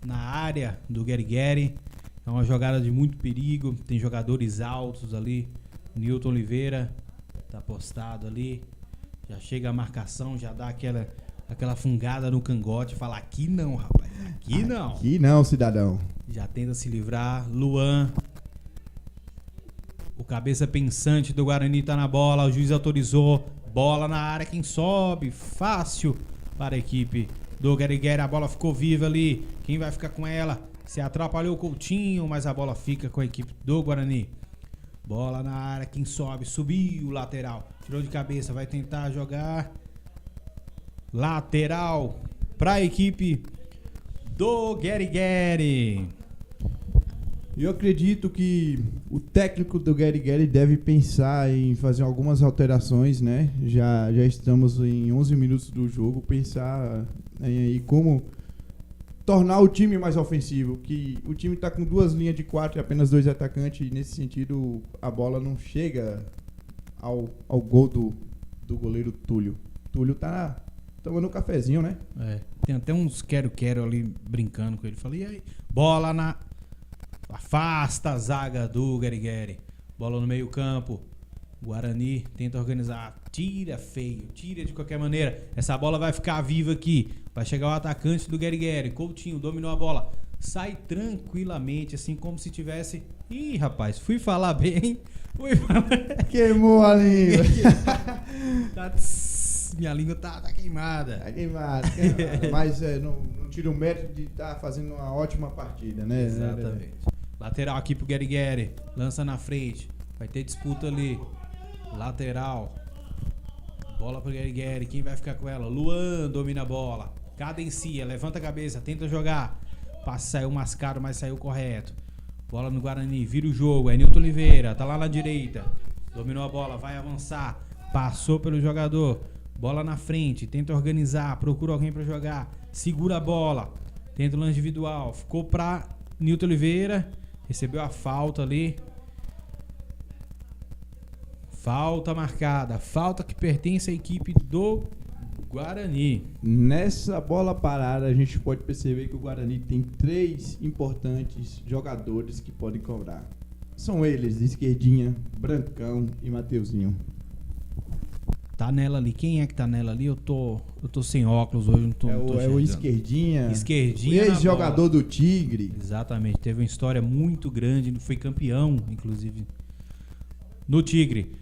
área do Guerigueri. É uma jogada de muito perigo. Tem jogadores altos ali. Nilton Oliveira tá postado ali. Já chega a marcação, já dá aquela fungada no cangote. Fala, aqui não, rapaz. Aqui não. Aqui não, cidadão. Já tenta se livrar. Luan. O cabeça pensante do Guarani tá na bola. O juiz autorizou. Bola na área. Quem sobe? Fácil para a equipe do Guerigueri. A bola ficou viva ali. Quem vai ficar com ela? Se atrapalhou o Coutinho, mas a bola fica com a equipe do Guarani. Bola na área. Quem sobe? Subiu. Lateral. Tirou de cabeça. Vai tentar jogar. Lateral para a equipe do Guerigueri. Eu acredito que o técnico do Guerigueri deve pensar em fazer algumas alterações, né? Já estamos em 11 minutos do jogo, pensar em como tornar o time mais ofensivo, que o time está com 2 linhas de 4 e apenas 2 atacantes, e nesse sentido a bola não chega ao gol do goleiro Túlio. Túlio tá tomando um cafezinho, né? É, tem até uns quero-quero ali brincando com ele. Falei, e aí? Bola na... Afasta a zaga do Guerigueri. Bola no meio campo. Guarani tenta organizar. Tira feio. Tira de qualquer maneira. Essa bola vai ficar viva aqui. Vai chegar o atacante do Guerigueri. Coutinho dominou a bola. Sai tranquilamente, assim como se tivesse... Ih, rapaz, fui falar bem. Fui falar... Queimou a língua. Minha língua tá queimada. Tá queimado. Mas não tira o mérito de estar fazendo uma ótima partida, né? Exatamente. Lateral aqui pro Guerigueri. Lança na frente. Vai ter disputa ali. Lateral. Bola pro Guerigueri. Quem vai ficar com ela? Luan domina a bola. Cadencia. Levanta a cabeça. Tenta jogar. Passe saiu mascaro, mas saiu correto. Bola no Guarani. Vira o jogo. É Nilton Oliveira. Tá lá na direita. Dominou a bola. Vai avançar. Passou pelo jogador. Bola na frente. Tenta organizar. Procura alguém pra jogar. Segura a bola. Tenta o lance individual. Ficou pra Nilton Oliveira. Recebeu a falta ali. Falta marcada. Falta que pertence à equipe do Guarani. Nessa bola parada, a gente pode perceber que o Guarani tem 3 importantes jogadores que podem cobrar. São eles, Esquerdinha, Brancão e Mateuzinho. Tá nela ali. Quem é que tá nela ali? Eu tô sem óculos hoje. Não tô É o enxergando. Esquerdinha. Esquerdinha na Ex-jogador do Tigre. Exatamente, teve uma história muito grande, foi campeão, inclusive, no Tigre.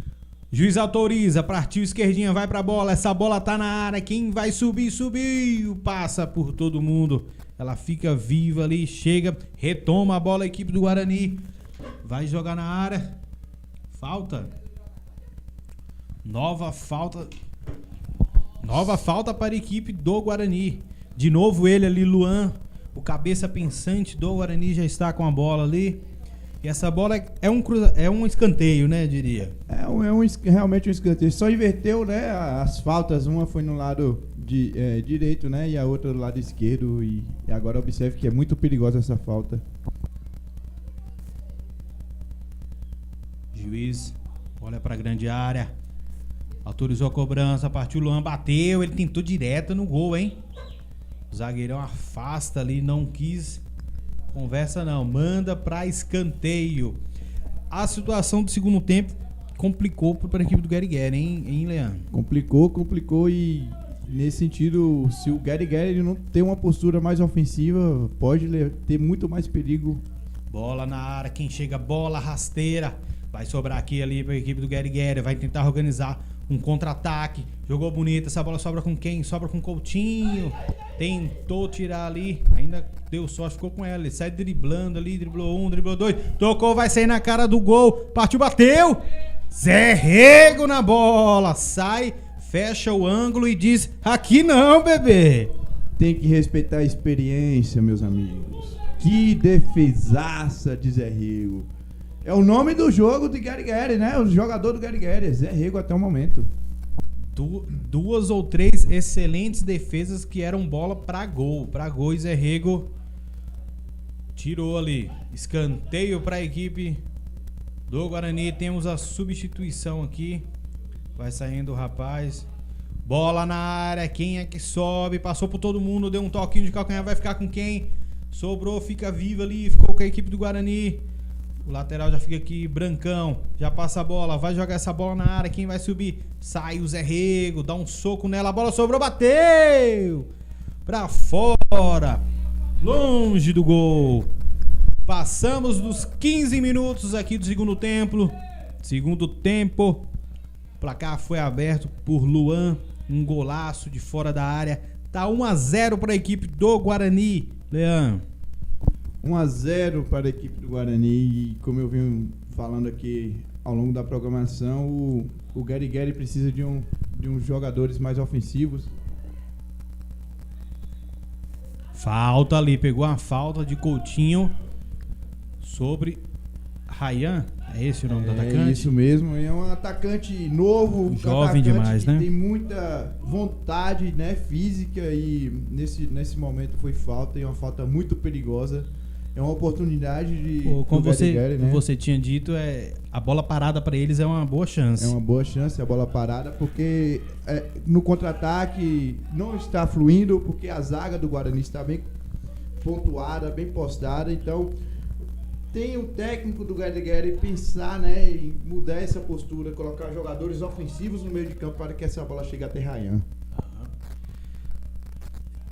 Juiz autoriza, partiu Esquerdinha, vai pra bola, essa bola tá na área, quem vai subir, subiu, passa por todo mundo, ela fica viva ali, chega, retoma a bola a equipe do Guarani, vai jogar na área, falta, nova falta para a equipe do Guarani. De novo ele ali, Luan, o cabeça pensante do Guarani já está com a bola ali. E essa bola é um escanteio, né, diria? Realmente um escanteio. Só inverteu, né, as faltas. Uma foi no lado direito, né, e a outra do lado esquerdo. E agora observe que é muito perigosa essa falta. Juiz olha para a grande área. Autorizou a cobrança, partiu o Luan, bateu, ele tentou direto no gol, hein? O zagueirão afasta ali, não quis conversa não, manda pra escanteio. A situação do segundo tempo complicou para a equipe do Guerigueri, hein, Leandro? Complicou e nesse sentido, se o Guerigueri não ter uma postura mais ofensiva, pode ter muito mais perigo. Bola na área, quem chega, bola rasteira, vai sobrar aqui ali para a equipe do Guerigueri, vai tentar organizar um contra-ataque, jogou bonito, essa bola sobra com quem? Sobra com Coutinho, tentou tirar ali, ainda deu sorte, ficou com ela, ele sai driblando ali, driblou 1, driblou 2, tocou, vai sair na cara do gol, partiu, bateu, Zé Rego na bola, sai, fecha o ângulo e diz, aqui não, bebê. Tem que respeitar a experiência, meus amigos. Que defesaça de Zé Rego. É o nome do jogo de Gary Gary, né? O jogador do Gary Gary, Zé Rego até o momento. Duas ou três excelentes defesas que eram bola pra gol. Pra gol, e Zé Rego tirou ali. Escanteio pra equipe do Guarani. Temos a substituição aqui. Vai saindo o rapaz. Bola na área. Quem é que sobe? Passou por todo mundo. Deu um toquinho de calcanhar. Vai ficar com quem? Sobrou, fica vivo ali. Ficou com a equipe do Guarani. O lateral já fica aqui, Brancão. Já passa a bola. Vai jogar essa bola na área. Quem vai subir? Sai o Zé Rego. Dá um soco nela. A bola sobrou. Bateu. Pra fora. Longe do gol. Passamos dos 15 minutos aqui do segundo tempo. Segundo tempo. O placar foi aberto por Luan. Um golaço de fora da área. Tá 1-0 para a equipe do Guarani. Leão. 1-0 para a equipe do Guarani. E como eu venho falando aqui ao longo da programação, o Gary Gary precisa de uns jogadores mais ofensivos. Falta ali. Pegou a falta de Coutinho sobre Ryan. É esse o nome do atacante? É isso mesmo. É um atacante novo. Jovem atacante demais, que né? tem muita vontade, né, física, e nesse momento foi falta, e uma falta muito perigosa. É uma oportunidade de... Como do Gary Gary, né? você tinha dito, a bola parada para eles é uma boa chance. É uma boa chance a bola parada, porque no contra-ataque não está fluindo, porque a zaga do Guarani está bem pontuada, bem postada. Então tem o técnico do Gary Gary pensar, né, em mudar essa postura, colocar jogadores ofensivos no meio de campo para que essa bola chegue até Ryan.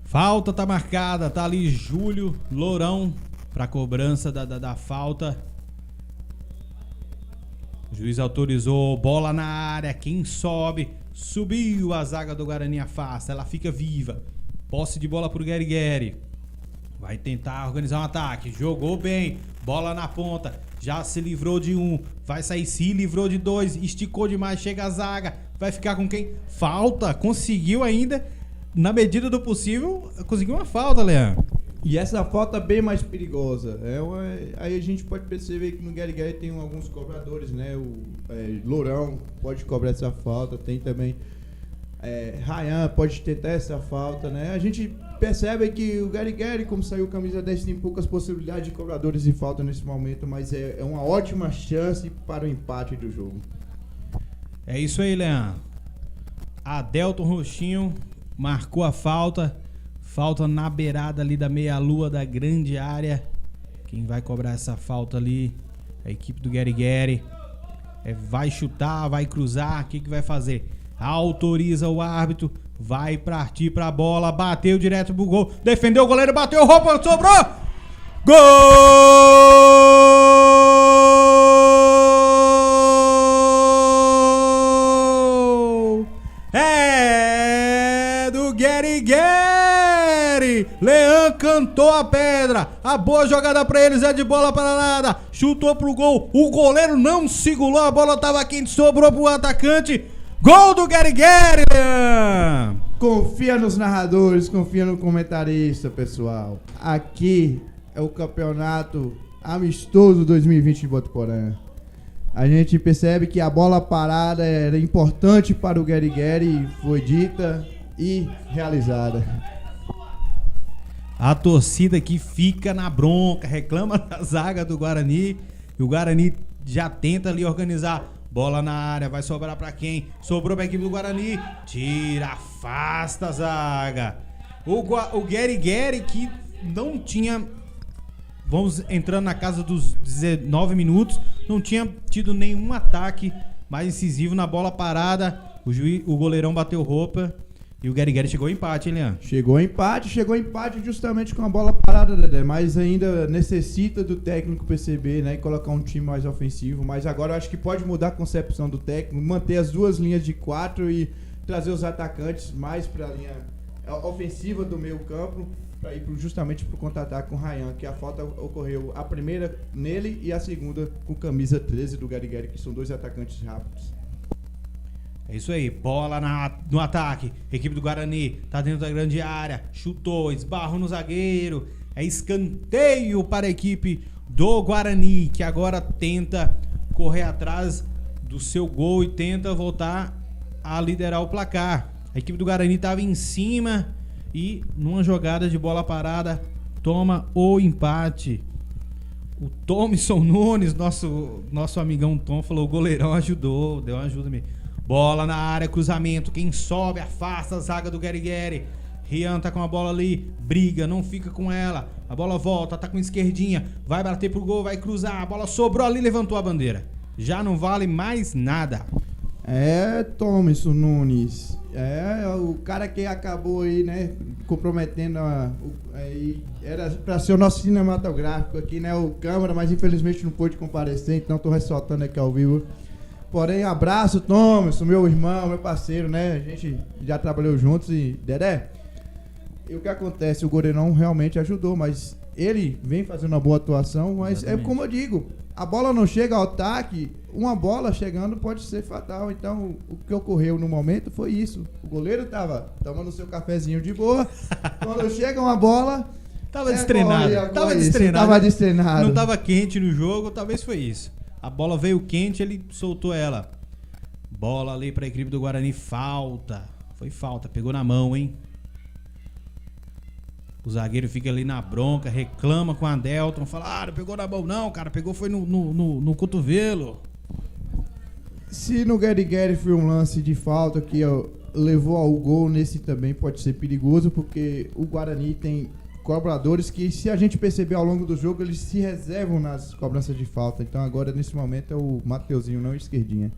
Falta tá marcada, tá ali Júlio Lourão para cobrança da falta. O juiz autorizou, bola na área, quem sobe? Subiu, a zaga do Guarani afasta, ela fica viva. Posse de bola pro Gary Gary. Vai tentar organizar um ataque, jogou bem, bola na ponta, já se livrou de um, vai sair, se livrou de dois, esticou demais, chega a zaga, vai ficar com quem? Falta, conseguiu ainda, na medida do possível, conseguiu uma falta, Leandro. E essa falta bem mais perigosa. Aí a gente pode perceber que no Gary Gary tem alguns cobradores, né? O Lourão pode cobrar essa falta, tem também Ryan pode tentar essa falta, né? A gente percebe que o Gary Gary, como saiu camisa 10, tem poucas possibilidades de cobradores de falta nesse momento, mas é uma ótima chance para o empate do jogo. É isso aí, Leandro. Adelton Roxinho marcou a falta. Falta na beirada ali da meia-lua da grande área. Quem vai cobrar essa falta ali? A equipe do Gary Gary. Vai chutar, vai cruzar. O que vai fazer? Autoriza o árbitro. Vai partir pra bola. Bateu direto pro gol. Defendeu o goleiro, bateu, roupa, sobrou! Gol! É do Gary Gary! Leão cantou a pedra. A boa jogada pra eles é de bola para nada. Chutou pro gol. O goleiro não segurou. A bola tava quente. Sobrou pro atacante. Gol do Gary Gary, Leão. Confia nos narradores, confia no comentarista, pessoal. Aqui é o campeonato amistoso 2020 de Botuporã. A gente percebe que a bola parada era importante para o Gary Gary. Foi dita e realizada. A torcida aqui fica na bronca, reclama da zaga do Guarani. E o Guarani já tenta ali organizar. Bola na área, vai sobrar pra quem? Sobrou pra equipe do Guarani. Tira, afasta a zaga. O Gary Gary que não tinha... Vamos entrando na casa dos 19 minutos. Não tinha tido nenhum ataque mais incisivo na bola parada. O goleirão bateu roupa. E o Gary Gary chegou ao empate, hein, Leandro? Chegou ao empate justamente com a bola parada, Dedé, mas ainda necessita do técnico perceber, né, e colocar um time mais ofensivo, mas agora eu acho que pode mudar a concepção do técnico, manter as duas linhas de 4 e trazer os atacantes mais para a linha ofensiva do meio campo, para ir justamente para o contra-ataque com o Ryan, que a falta ocorreu a primeira nele e a segunda com camisa 13 do Gary Gary, que são dois atacantes rápidos. É isso aí, bola no ataque, equipe do Guarani, tá dentro da grande área, chutou, esbarrou no zagueiro, É escanteio para a equipe do Guarani, que agora tenta correr atrás do seu gol e tenta voltar a liderar o placar. A equipe do Guarani estava em cima e numa jogada de bola parada toma o empate. O Thomson Nunes, nosso amigão Tom, falou: o goleirão ajudou, deu uma ajuda mesmo. Bola na área, cruzamento, quem sobe afasta a zaga do Guerigueri. Rian tá com a bola ali, briga, não fica com ela. A bola volta, tá com esquerdinha, vai bater pro gol, vai cruzar. A bola sobrou ali, levantou a bandeira. Já não vale mais nada. É, Thomson Nunes. É, o cara que acabou aí, né, comprometendo era pra ser o nosso cinematográfico aqui, né, o câmera, mas infelizmente não pôde comparecer, então tô ressaltando aqui ao vivo. Porém, abraço, Thomson, meu irmão, meu parceiro, né, a gente já trabalhou juntos e, Dedé, e o que acontece, o goleirão realmente ajudou, mas ele vem fazendo uma boa atuação, mas exatamente. É como eu digo, a bola não chega ao ataque, uma bola chegando pode ser fatal. Então, o que ocorreu no momento foi isso. O goleiro tava tomando seu cafezinho de boa. Quando chega uma bola... Tava destreinado. Tava destreinado. Não tava quente no jogo, talvez foi isso. A bola veio quente, ele soltou ela. Bola ali pra equipe do Guarani, falta. Foi falta, pegou na mão, hein? O zagueiro fica ali na bronca, reclama com a Delton, fala: não pegou na mão não, cara, pegou foi no cotovelo. Se no Guerigueri foi um lance de falta que levou ao gol, nesse também pode ser perigoso, porque o Guarani tem cobradores que, se a gente perceber ao longo do jogo, eles se reservam nas cobranças de falta. Então agora, nesse momento, é o Mateuzinho, não o esquerdinha.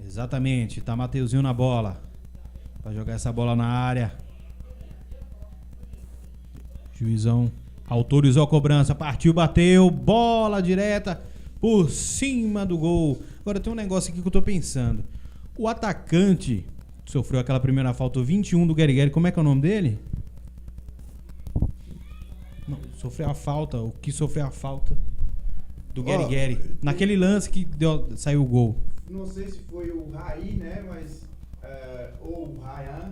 Exatamente, tá Mateuzinho na bola, pra jogar essa bola na área. Juizão autorizou a cobrança, partiu, bateu, bola direta por cima do gol. Agora tem um negócio aqui que eu tô pensando. O atacante sofreu aquela primeira falta, o 21 do Guerigueri, como é que é o nome dele? Não, sofreu a falta, o que sofreu a falta do Guerigueri. Naquele lance que saiu o gol. Não sei se foi o Raí, né, mas... ou o Ryan.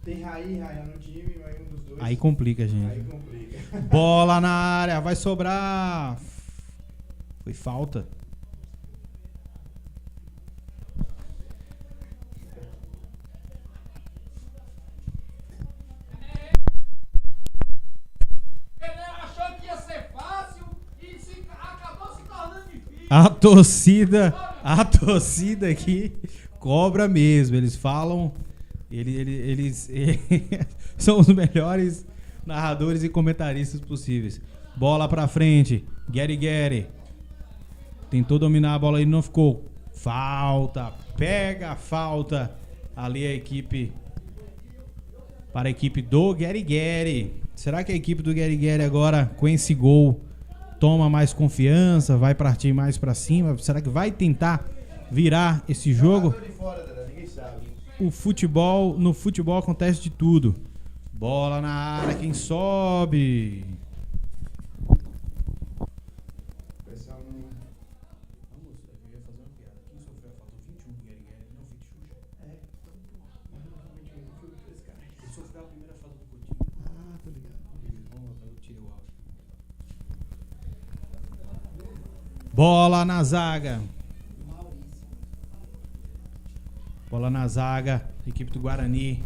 Tem Raí e Ryan no time, mas um dos dois... Aí complica, gente. Aí complica. Bola na área, vai sobrar. Foi falta. Achou que ia ser fácil e acabou se tornando difícil. A torcida aqui cobra mesmo. Eles falam... Eles são os melhores narradores e comentaristas possíveis. Bola pra frente, Guerigueri tentou dominar a bola e não ficou. Falta, pega a falta. Ali a equipe, para a equipe do Guerigueri. Será que a equipe do Guerigueri agora, com esse gol, toma mais confiança, vai partir mais pra cima? Será que vai tentar virar esse jogo? No futebol acontece de tudo. Bola na área, quem sobe? Bola na zaga. Bola na zaga, equipe do Guarani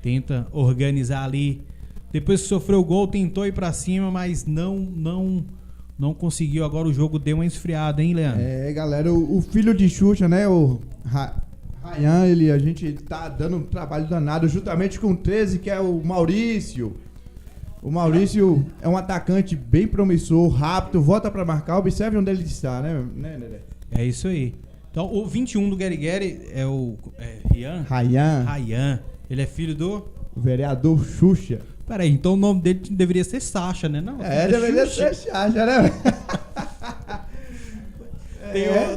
tenta organizar ali. Depois que sofreu o gol, tentou ir pra cima, mas não conseguiu. Agora o jogo deu uma esfriada, hein, Leandro? É, galera, o filho de Xuxa, né, o Ryan, a gente tá dando um trabalho danado juntamente com o 13, que é o Maurício. O Maurício é um atacante bem promissor, rápido, volta pra marcar. Observe onde ele está, né, Dedé? É isso aí. Então, o 21 do Guerigueri é o Rian? Ryan. Ele é filho do... vereador Xuxa. Peraí, então o nome dele deveria ser Sacha, né? Não, deveria ser Sacha, né?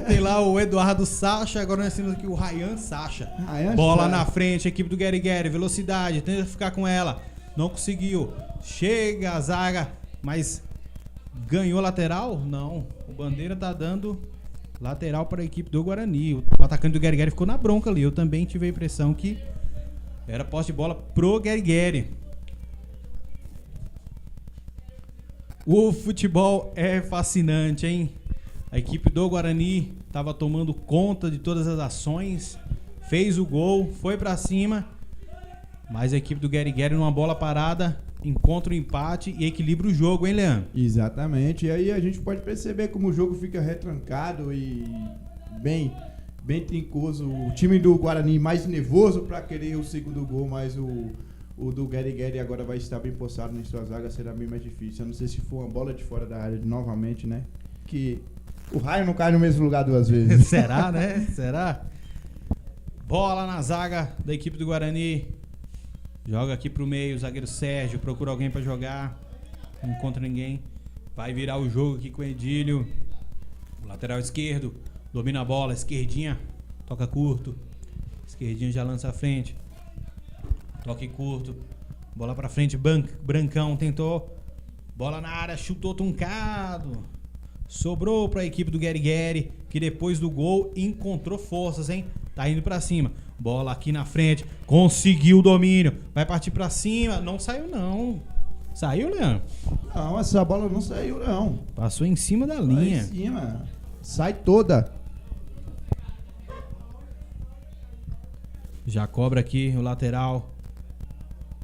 Tem lá o Eduardo Sacha, agora nós temos aqui o Ryan Sacha. Bola na frente, equipe do Guerigueri, velocidade, tenta ficar com ela. Não conseguiu. Chega a zaga, mas ganhou lateral? Não. O Bandeira tá dando... lateral para a equipe do Guarani. O atacante do Guerigueri ficou na bronca ali. Eu também tive a impressão que era posse de bola pro Guerigueri. O futebol é fascinante, hein? A equipe do Guarani estava tomando conta de todas as ações, fez o gol, foi pra cima, mas a equipe do Guerigueri, numa bola parada, encontra o empate e equilibra o jogo, hein, Leandro? Exatamente. E aí a gente pode perceber como o jogo fica retrancado e bem trincoso. O time do Guarani mais nervoso para querer o segundo gol, mas o do Guerigueri agora vai estar bem postado em sua zaga, será bem mais difícil. Eu não sei se for uma bola de fora da área novamente, né? Que o raio não cai no mesmo lugar duas vezes. Será, né? Será? Bola na zaga da equipe do Guarani. Joga aqui pro meio, o zagueiro Sérgio procura alguém pra jogar. Não encontra ninguém. Vai virar o jogo aqui com o Edílio. O lateral esquerdo domina a bola, esquerdinha, toca curto. Esquerdinho já lança à frente. Toque curto. Bola pra frente, Brancão tentou. Bola na área, chutou truncado. Sobrou pra equipe do Guerigueri, que depois do gol encontrou forças, hein? Tá indo pra cima. Bola aqui na frente. Conseguiu o domínio. Vai partir pra cima. Não saiu, não. Saiu, Leandro? Não, essa bola não saiu, não. Passou em cima da Lá linha. em cima. Sai toda. Já cobra aqui o lateral.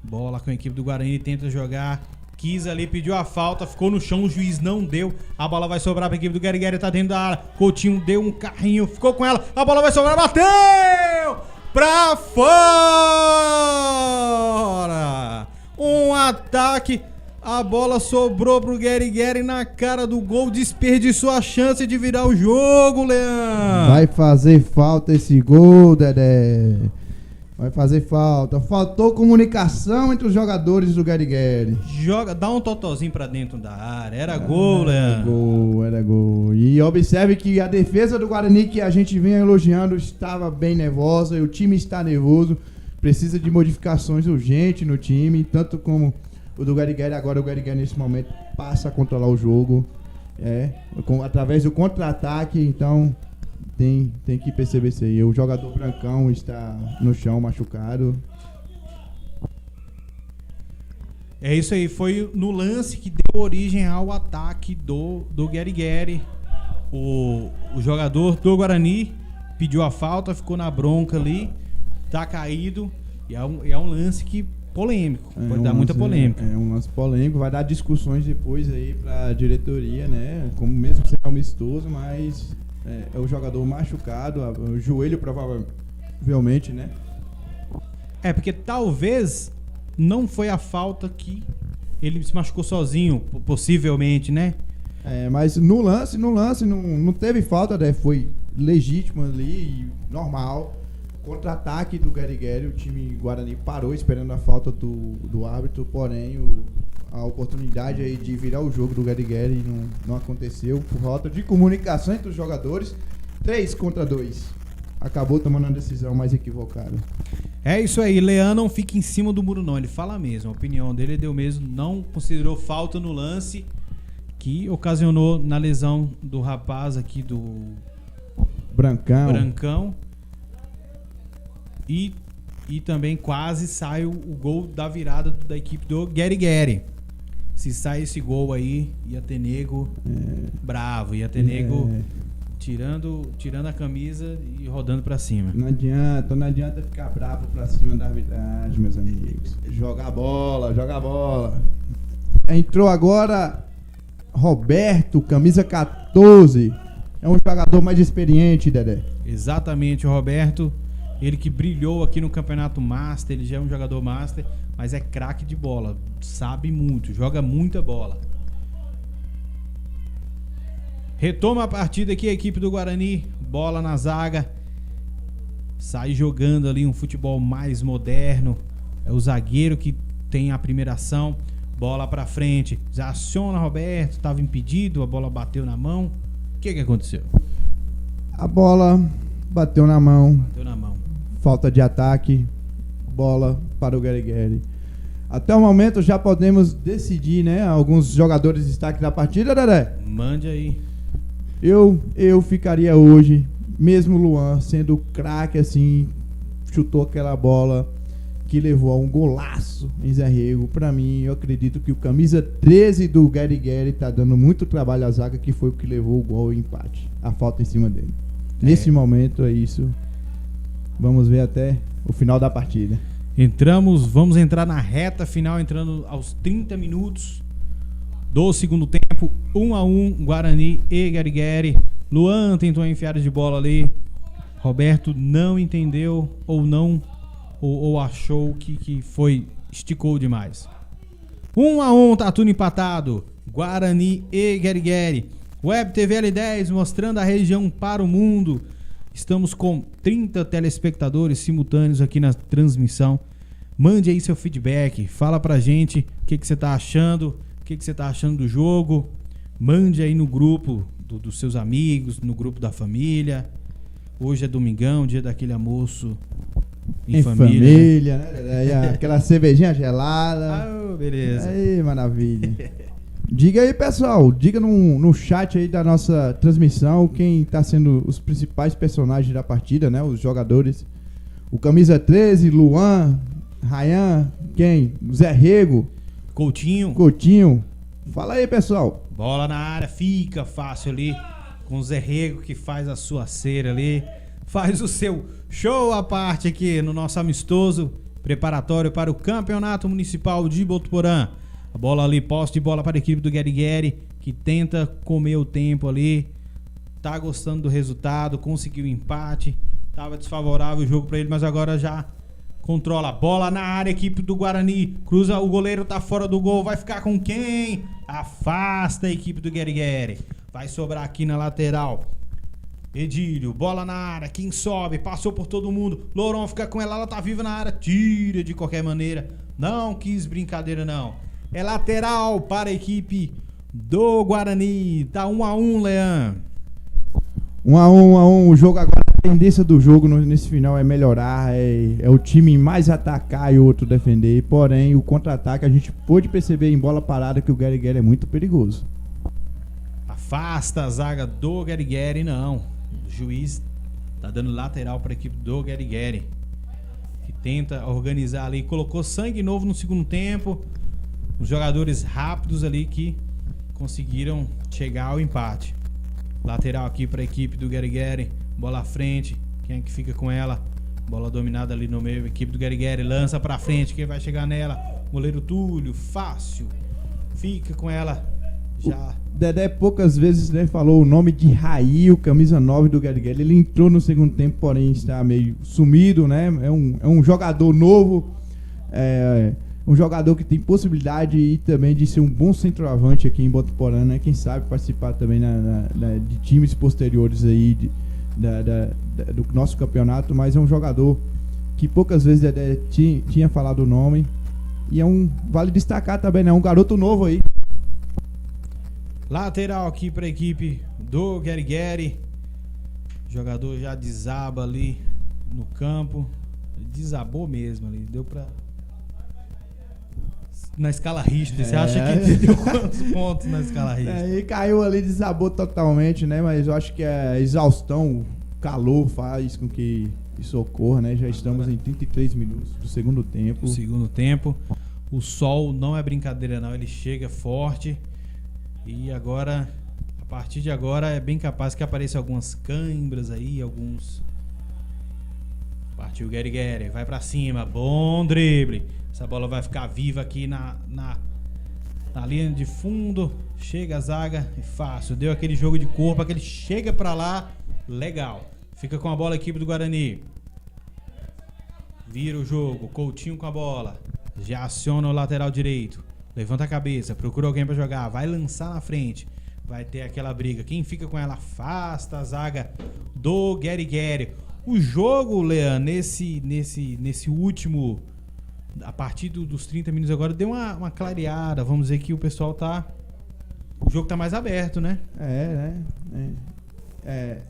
Bola com a equipe do Guarani. Tenta jogar. Quis ali, pediu a falta. Ficou no chão. O juiz não deu. A bola vai sobrar pra equipe do Guerigueri. Tá dentro da área. Coutinho deu um carrinho. Ficou com ela. A bola vai sobrar. Bateu! Pra fora! Um ataque. A bola sobrou pro Guerigueri na cara do gol. Desperdiçou a chance de virar o jogo, Leandro. Vai fazer falta esse gol, Dedé. Vai fazer falta. Faltou comunicação entre os jogadores do Guerigueri. Joga, dá um totozinho pra dentro da área. Era gol, Leandro. Era gol. E observe que a defesa do Guarani, que a gente vinha elogiando, estava bem nervosa. E o time está nervoso. Precisa de modificações urgentes no time. Tanto como o do Guerigueri. Agora o Guerigueri nesse momento passa a controlar o jogo. Através do contra-ataque. Então tem que perceber isso aí. O jogador Brancão está no chão machucado. É isso aí, foi no lance que deu origem ao ataque do Guerigueri. O jogador do Guarani pediu a falta, ficou na bronca ali, tá caído. E é um lance que polêmico, pode dar muita polêmica. É um lance polêmico, vai dar discussões depois aí pra diretoria, né? Como mesmo sendo amistoso, mas é o jogador machucado, o joelho provavelmente, né? É, porque talvez não foi a falta que ele se machucou sozinho, possivelmente, né? Mas no lance não teve falta, né? Foi legítimo ali, normal. Contra-ataque do Guerigueri, o time Guarani parou esperando a falta do árbitro, porém a oportunidade aí de virar o jogo do Guerigueri não aconteceu por falta de comunicação entre os jogadores. 3-2. Acabou tomando a decisão mais equivocada. É isso aí, Leão não fica em cima do muro não, ele fala mesmo, a opinião dele deu mesmo, não considerou falta no lance que ocasionou na lesão do rapaz aqui do Brancão. E também quase sai o gol da virada da equipe do Guerigueri. Se sai esse gol aí, ia ter nego bravo, ia ter nego tirando a camisa e rodando pra cima. Não adianta ficar bravo pra cima da arbitragem, meus amigos. Joga a bola. Entrou agora Roberto, camisa 14. É um jogador mais experiente, Dedé. Exatamente, o Roberto. Ele que brilhou aqui no Campeonato Master, ele já é um jogador Master, mas é craque de bola, sabe muito, joga muita bola. Retoma a partida aqui a equipe do Guarani, bola na zaga, sai jogando ali um futebol mais moderno, é o zagueiro que tem a primeira ação, bola pra frente, já aciona Roberto, estava impedido, a bola bateu na mão, o que aconteceu? A bola bateu na mão. Falta de ataque, bola para o Guerigueri. Até o momento já podemos decidir, né? Alguns jogadores de destaque da partida, Dedé. Mande aí. Eu ficaria hoje, mesmo o Luan sendo craque assim, chutou aquela bola que levou a um golaço em Zé Rego. Pra mim, eu acredito que o camisa 13 do Gary Gary tá dando muito trabalho à zaga, que foi o que levou o gol e o empate. A falta em cima dele. Nesse momento é isso. Vamos ver até o final da partida. Vamos entrar na reta final, entrando aos 30 minutos do segundo tempo. 1-1, Guarani e Gary Gary. Luan tentou enfiar de bola ali. Roberto não entendeu ou achou que esticou demais. 1-1, tá tudo empatado. Guarani e Gary Gary. Web TV L10 mostrando a região para o mundo. Estamos com 30 telespectadores simultâneos aqui na transmissão. Mande aí seu feedback. Fala pra gente o que você tá achando. O que você tá achando do jogo. Mande aí no grupo dos seus amigos, no grupo da família. Hoje é domingão, dia daquele almoço em família, né? Aquela cervejinha gelada. Ah, beleza. Aí, maravilha. Diga aí, pessoal, diga no chat aí da nossa transmissão quem tá sendo os principais personagens da partida, né? Os jogadores. O camisa 13, Luan, Rayan, quem? Zé Rego, Coutinho. Fala aí, pessoal. Bola na área, fica fácil ali com o Zé Rego, que faz a sua cera ali, faz o seu show à parte aqui no nosso amistoso preparatório para o Campeonato Municipal de Botuporã. A bola ali, posse de bola para a equipe do Gary Gary, que tenta comer o tempo ali, tá gostando do resultado, conseguiu empate, tava desfavorável o jogo para ele, mas agora já controla a bola na área, equipe do Guarani, cruza, o goleiro tá fora do gol, vai ficar com quem? Afasta a equipe do Gary Gary, vai sobrar aqui na lateral. Edílio, bola na área, quem sobe, passou por todo mundo, Louron fica com ela tá viva na área, tira de qualquer maneira, não quis brincadeira não. É lateral para a equipe do Guarani. Tá 1-1, Leão. 1-1. O jogo agora, a tendência do jogo nesse final é melhorar. É o time mais atacar e o outro defender. Porém, o contra-ataque a gente pôde perceber em bola parada que o Gary Gary é muito perigoso. Afasta a zaga do Gary Gary, não. O juiz tá dando lateral para a equipe do Gary Gary, que tenta organizar ali. Colocou sangue novo no segundo tempo. Os jogadores rápidos ali que conseguiram chegar ao empate. Lateral aqui para a equipe do Gary Gary. Bola à frente. Quem é que fica com ela? Bola dominada ali no meio. Equipe do Gary Gary lança para frente. Quem vai chegar nela? Goleiro Túlio. Fácil. Fica com ela. Já. O Dedé poucas vezes, né, falou o nome de Raí, o camisa 9 do Gary Gary. Ele entrou no segundo tempo, porém está meio sumido, né? É um jogador novo. Um jogador que tem possibilidade e também de ser um bom centroavante aqui em Botuporã, né? Quem sabe participar também de times posteriores aí do nosso campeonato, mas é um jogador que poucas vezes tinha falado o nome e vale destacar também, né? Um garoto novo aí. Lateral aqui para a equipe do Gary Gary. O jogador já desaba ali no campo, desabou mesmo ali, deu para na escala Richter. Você acha que deu quantos pontos na escala Richter? E caiu ali, desabou totalmente, né? Mas eu acho que a exaustão, o calor faz com que isso ocorra, né? Já estamos em 33 minutos do segundo tempo. O sol não é brincadeira não, ele chega forte. E agora, a partir de agora, é bem capaz que apareça algumas câimbras aí, Partiu o Gary Gary, vai pra cima, bom drible. Essa bola vai ficar viva aqui na linha de fundo. Chega a zaga, é fácil. Deu aquele jogo de corpo, aquele chega pra lá, legal. Fica com a bola a equipe do Guarani. Vira o jogo, Coutinho com a bola. Já aciona o lateral direito. Levanta a cabeça, procura alguém pra jogar. Vai lançar na frente. Vai ter aquela briga. Quem fica com ela afasta a zaga do Gary Gary. O jogo, Leandro, nesse último, a partir dos 30 minutos agora, deu uma clareada. Vamos dizer que o pessoal tá... O jogo tá mais aberto, né?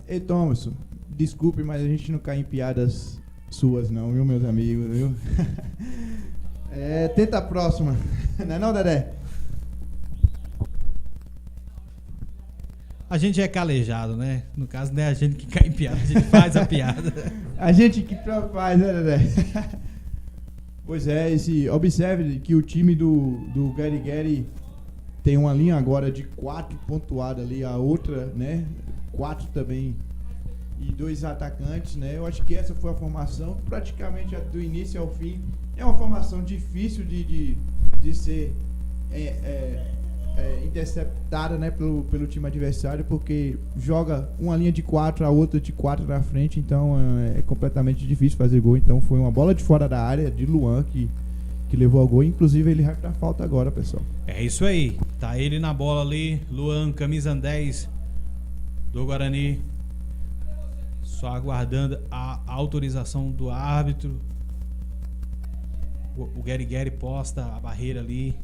Ei, Thomason, desculpe, mas a gente não cai em piadas suas não, viu, meus amigos, viu? Tenta a próxima. Não é não, Dedé? A gente é calejado, né? No caso, não é a gente que cai em piada, a gente faz a piada. A gente que faz, né, Dedé? Pois é, observe que o time do Gary tem uma linha agora de 4 pontuadas ali, a outra, né? 4 também e 2 atacantes, né? Eu acho que essa foi a formação, praticamente do início ao fim. É uma formação difícil de ser interceptada, né, pelo time adversário, porque joga uma linha de 4, a outra de 4 na frente, então é completamente difícil fazer gol. Então foi uma bola de fora da área de Luan que levou ao gol. Inclusive ele vai pra falta agora, pessoal. É isso aí. Tá ele na bola ali. Luan, camisa 10 do Guarani. Só aguardando a autorização do árbitro. O Gary posta a barreira ali.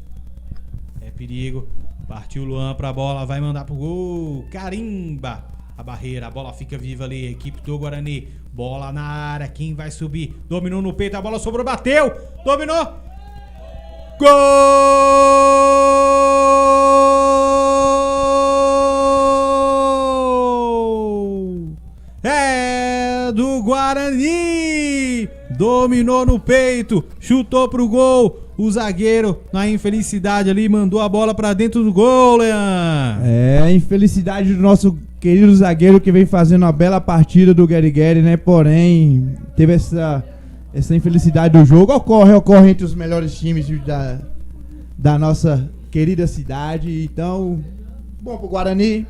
É perigo. Partiu o Luan pra bola. Vai mandar pro gol. Carimba a barreira. A bola fica viva ali. Equipe do Guarani. Bola na área. Quem vai subir? Dominou no peito. A bola sobrou. Bateu. Dominou. Gol! É do Guarani! Dominou no peito, chutou pro gol. O zagueiro, na infelicidade ali, mandou a bola pra dentro do gol, Leandro. É, a infelicidade do nosso querido zagueiro que vem fazendo uma bela partida do Gary, né? Porém, teve essa infelicidade do jogo. Ocorre entre os melhores times da nossa querida cidade. Então, bom pro Guarani,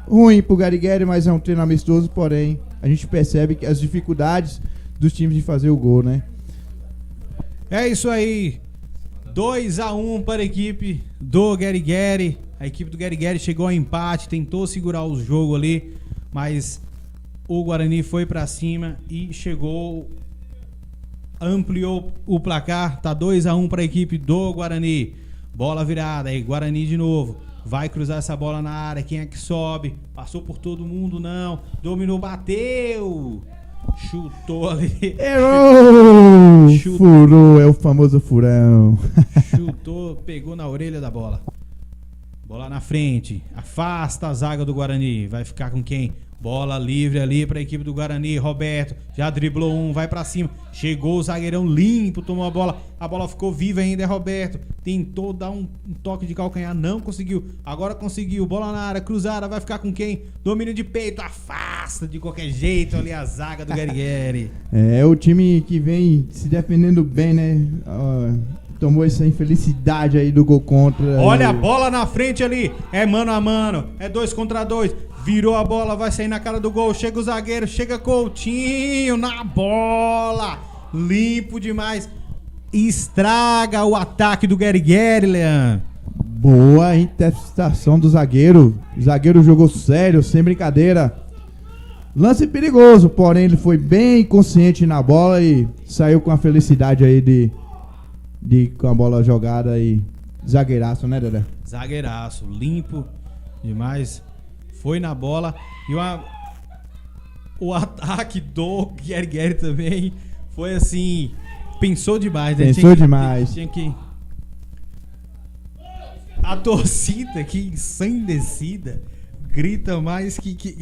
ruim pro Gary, mas é um treino amistoso. Porém, a gente percebe que as dificuldades dos times de fazer o gol, né? É isso aí. 2-1 para a equipe do Gary. A equipe do Gary chegou ao empate, tentou segurar o jogo ali, mas o Guarani foi para cima e chegou, ampliou o placar. Tá 2-1 para a equipe do Guarani. Bola virada, aí Guarani de novo. Vai cruzar essa bola na área. Quem é que sobe? Passou por todo mundo, não. Dominou, bateu. Chutou ali. Errou! Furou, é o famoso furão. Chutou, pegou na orelha da bola. Bola na frente. Afasta a zaga do Guarani. Vai ficar com quem? Bola livre ali para a equipe do Guarani. Roberto já driblou um, vai para cima. Chegou o zagueirão limpo, tomou a bola. A bola ficou viva ainda, é Roberto. Tentou dar um toque de calcanhar, não conseguiu. Agora conseguiu. Bola na área, cruzada. Vai ficar com quem? Domínio de peito, afasta de qualquer jeito ali a zaga do Gary. É o time que vem se defendendo bem, né? Tomou essa infelicidade aí do gol contra. Olha a bola na frente ali. É mano a mano. É 2 contra 2. Virou a bola, vai sair na cara do gol. Chega o zagueiro, chega Coutinho na bola. Limpo demais. Estraga o ataque do Gary, Leandro. Boa interceptação do zagueiro. O zagueiro jogou sério, sem brincadeira. Lance perigoso, porém ele foi bem consciente na bola e saiu com a felicidade aí com a bola jogada aí. Zagueiraço, né, Dedé? Zagueiraço, limpo demais. Foi na bola. E o ataque do Gary também foi assim. Pensou demais, né? Pensou demais. Tinha que. A torcida que ensandecida grita mais que...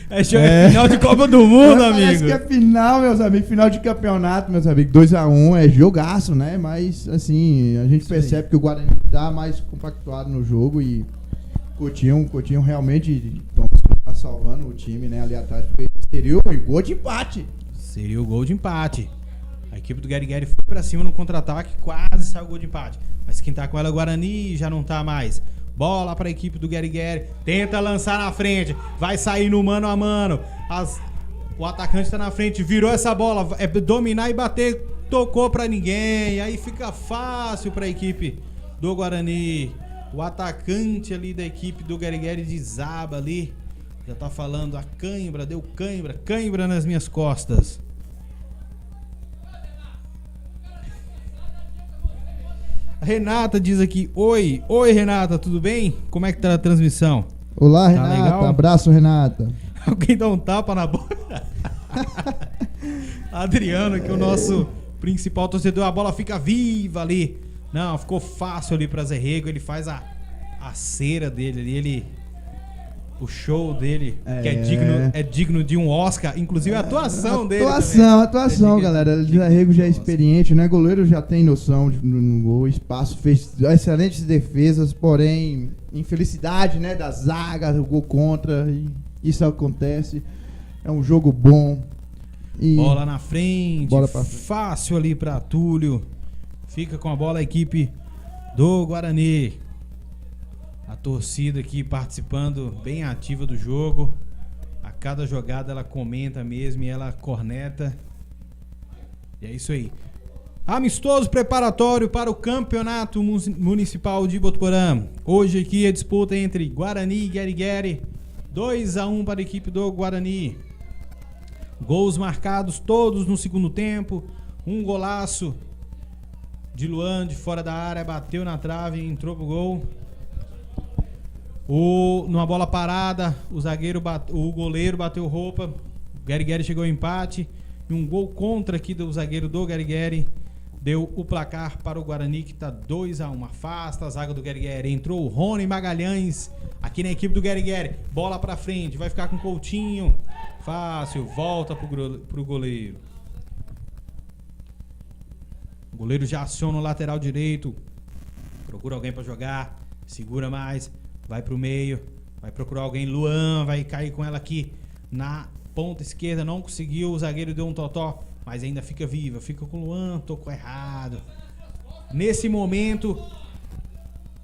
É final de Copa do Mundo, amigo. Parece que é final, meus amigos. Final de campeonato, meus amigos. 2-1 é jogaço, né? Mas, assim, a gente percebe que o Guarani tá mais compactuado no jogo e Coutinho realmente tá salvando o time, né? Ali atrás, porque seria o gol de empate. Seria o gol de empate. A equipe do Gary foi pra cima no contra-ataque, quase saiu o gol de empate. Mas quem tá com ela é o Guarani, já não tá mais. Bola para a equipe do Gary. Tenta lançar na frente. Vai sair no mano a mano. O atacante tá na frente. Virou essa bola. É dominar e bater. Tocou para ninguém. Aí fica fácil para a equipe do Guarani. O atacante ali da equipe do Gary desaba ali. Já tá falando a cãibra. Deu cãibra nas minhas costas. A Renata diz aqui, oi Renata, tudo bem? Como é que tá a transmissão? Olá, Tá Renata, legal? abraço, Renata. Alguém dá um tapa na boca? Adriano, que é o nosso principal torcedor, a bola fica viva ali. Não, ficou fácil ali pra Zé Rego, ele faz a cera dele ali, ele o show dele, É. que é digno de um Oscar, inclusive a atuação dele. Atuação, É galera. O digno Rego já é de Oscar. experiente, né? Goleiro já tem noção no gol, espaço, fez excelentes defesas, porém, infelicidade, né, da zaga, o gol contra, e isso acontece. É um jogo bom. E Bola na frente, Bola pra frente. fácil ali pra Túlio. Fica com a bola a equipe do Guarani. A torcida aqui participando bem ativa do jogo. A cada jogada ela comenta mesmo e ela corneta. E é isso aí. Amistoso preparatório para o Campeonato Municipal de Botuporã. Hoje aqui a disputa entre Guarani e Guerigueri. 2-1 para a equipe do Guarani. Gols marcados todos no segundo tempo. Um golaço de Luan de fora da área, bateu na trave e entrou pro gol. Numa bola parada, o goleiro bateu roupa. O Guerigueri chegou ao empate. E um gol contra aqui do zagueiro do Guerigueri deu o placar para o Guarani, que está 2-1. Afasta a zaga do Guerigueri. Entrou o Rony Magalhães aqui na equipe do Guerigueri. Bola pra frente, vai ficar com o Coutinho. Fácil, volta pro goleiro. O goleiro já aciona o lateral direito. Procura alguém pra jogar. Segura mais. Vai pro meio. Vai procurar alguém. Luan vai cair com ela aqui na ponta esquerda. Não conseguiu. O zagueiro deu um totó. Mas ainda fica viva. Fica com o Luan. Tocou errado. Nesse momento,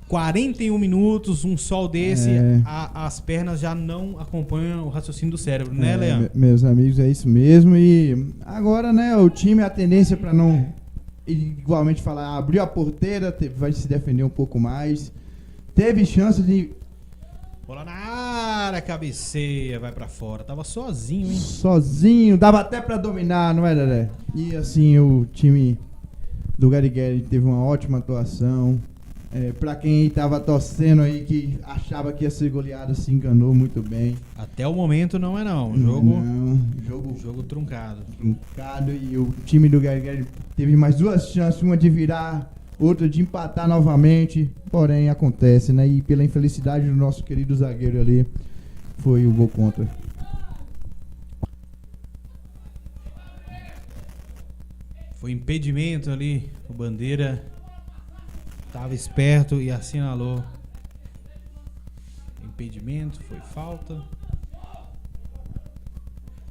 41 minutos. Um sol desse. As pernas já não acompanham o raciocínio do cérebro, né, Leandro? Meus amigos, é isso mesmo. E agora, né, o time, a tendência para não igualmente falar, abriu a porteira, vai se defender um pouco mais. Teve chance de... Bola na área, cabeceia, vai pra fora. Tava sozinho, hein? Sozinho, dava até pra dominar, não é, Dedé? E assim, o time do Guerigueri teve uma ótima atuação. Pra quem tava torcendo aí, que achava que ia ser goleado, se enganou muito bem. Até o momento não é não. Jogo truncado. E o time do Guerigueri teve mais duas chances, uma de virar, outra de empatar novamente. Porém, acontece, né? E pela infelicidade do nosso querido zagueiro ali, foi o gol contra. Foi impedimento ali. O Bandeira estava esperto e assinalou. Impedimento, foi falta.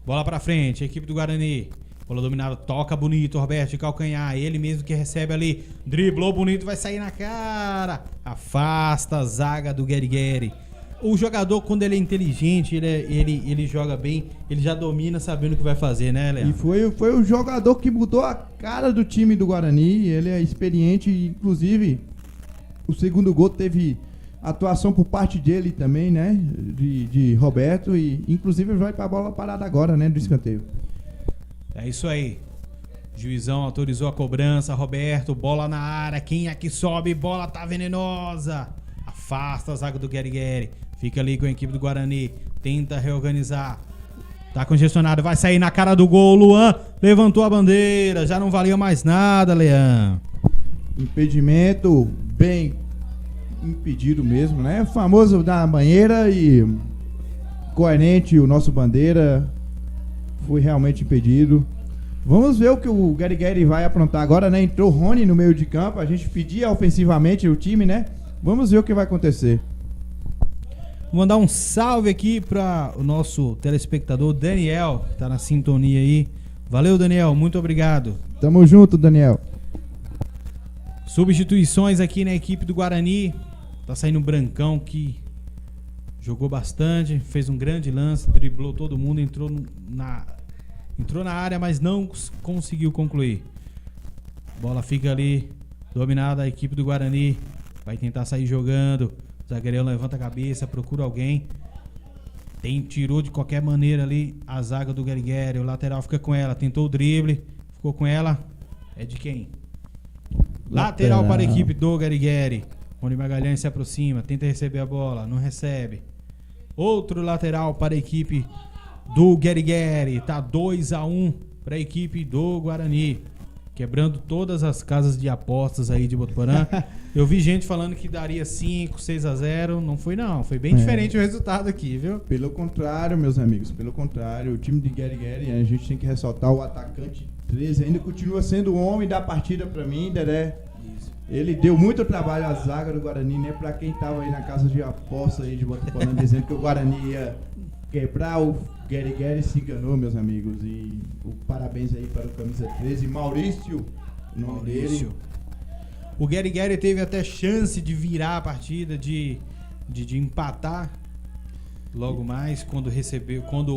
Bola pra frente, a equipe do Guarani. Bola dominada, toca bonito, Roberto de calcanhar. Ele mesmo que recebe ali. Driblou bonito, vai sair na cara. Afasta a zaga do Guerigueri. O jogador, quando ele é inteligente, ele joga bem, ele já domina sabendo o que vai fazer, né, Leandro? E foi o jogador que mudou a cara do time do Guarani. Ele é experiente, inclusive o segundo gol teve atuação por parte dele também, né? De Roberto, e inclusive vai pra bola parada agora, né? Do escanteio. É isso aí. Juizão autorizou a cobrança. Roberto, bola na área. Quem é que sobe? Bola tá venenosa. Afasta a zaga do Guerigueri. Fica ali com a equipe do Guarani. Tenta reorganizar. Tá congestionado. Vai sair na cara do gol. Luan levantou a bandeira. Já não valia mais nada, Leão. Impedimento bem impedido mesmo, né? Famoso da banheira e coerente o nosso Bandeira. Foi realmente impedido. Vamos ver o que o Guerigueri vai aprontar agora, né? Entrou Rony no meio de campo. A gente pedia ofensivamente o time, né? Vamos ver o que vai acontecer. Vou mandar um salve aqui para o nosso telespectador Daniel, que tá na sintonia aí. Valeu, Daniel. Muito obrigado. Tamo junto, Daniel. Substituições aqui na equipe do Guarani. Tá saindo um Brancão que jogou bastante, fez um grande lance, driblou todo mundo, entrou na área, mas não conseguiu concluir. Bola fica ali, dominada a equipe do Guarani. Vai tentar sair jogando. O zagueirão levanta a cabeça, procura alguém. Tirou de qualquer maneira ali a zaga do Guerigueri. O lateral fica com ela, tentou o drible, ficou com ela. É de quem? Lateral para a equipe do Guerigueri. Rony Magalhães se aproxima, tenta receber a bola, não recebe. Outro lateral para a equipe do Guerigueri. Tá 2-1 para a equipe do Guarani. Quebrando todas as casas de apostas aí de Botuporã. Eu vi gente falando que daria 5, 6-0. Não foi não. Foi bem diferente o resultado aqui, viu? Pelo contrário, meus amigos, pelo contrário, o time de Guerigueri, a gente tem que ressaltar o atacante 13, ainda continua sendo o homem da partida pra mim, Dedé. Isso. Ele deu muito trabalho à zaga do Guarani, né? Pra quem tava aí na casa de aposta aí de Botafogo, dizendo que o Guarani ia quebrar o Guerigueri, se enganou, meus amigos. E parabéns aí para o camisa 13, Maurício, o nome dele. O Guerigueri teve até chance de virar a partida, de empatar logo mais quando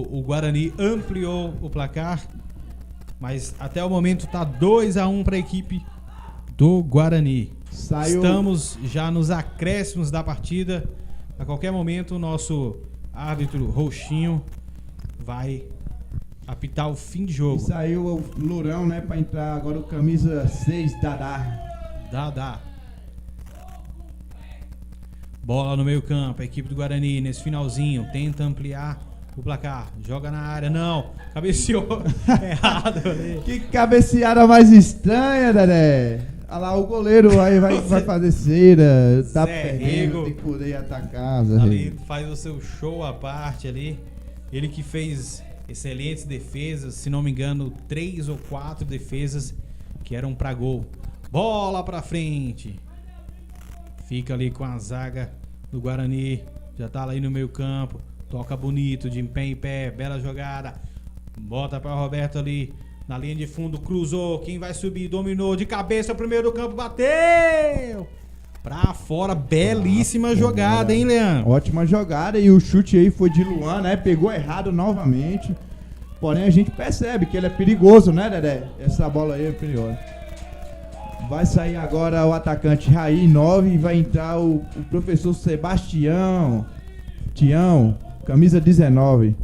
o Guarani ampliou o placar. Mas até o momento tá 2-1 para a equipe do Guarani. Estamos já nos acréscimos da partida. A qualquer momento o nosso árbitro Roxinho vai apitar o fim de jogo. E saiu o Lourão, né, para entrar agora o camisa 6, Dadá. Bola no meio campo, a equipe do Guarani nesse finalzinho tenta ampliar o placar, joga na área, não, cabeceou errado ali. Que cabeceada mais estranha, Dedé. Olha lá, o goleiro aí vai fazer cera, tá perdendo, tem que poder atacar. Ali faz o seu show à parte ali, ele que fez excelentes defesas, se não me engano 3 ou 4 defesas que eram pra gol. Bola pra frente. Fica ali com a zaga do Guarani. Já tá lá aí no meio campo. Toca bonito, de pé em pé. Bela jogada. Bota pra Roberto ali. Na linha de fundo, cruzou. Quem vai subir? Dominou de cabeça. O primeiro do campo bateu. Pra fora. Belíssima jogada, hein, Leandro? Ótima jogada. E o chute aí foi de Luan, né? Pegou errado novamente. Porém, a gente percebe que ele é perigoso, né, Dedé? Essa bola aí é perigosa. Vai sair agora o atacante Raí 9 e vai entrar o professor Sebastião. Tião, camisa 19.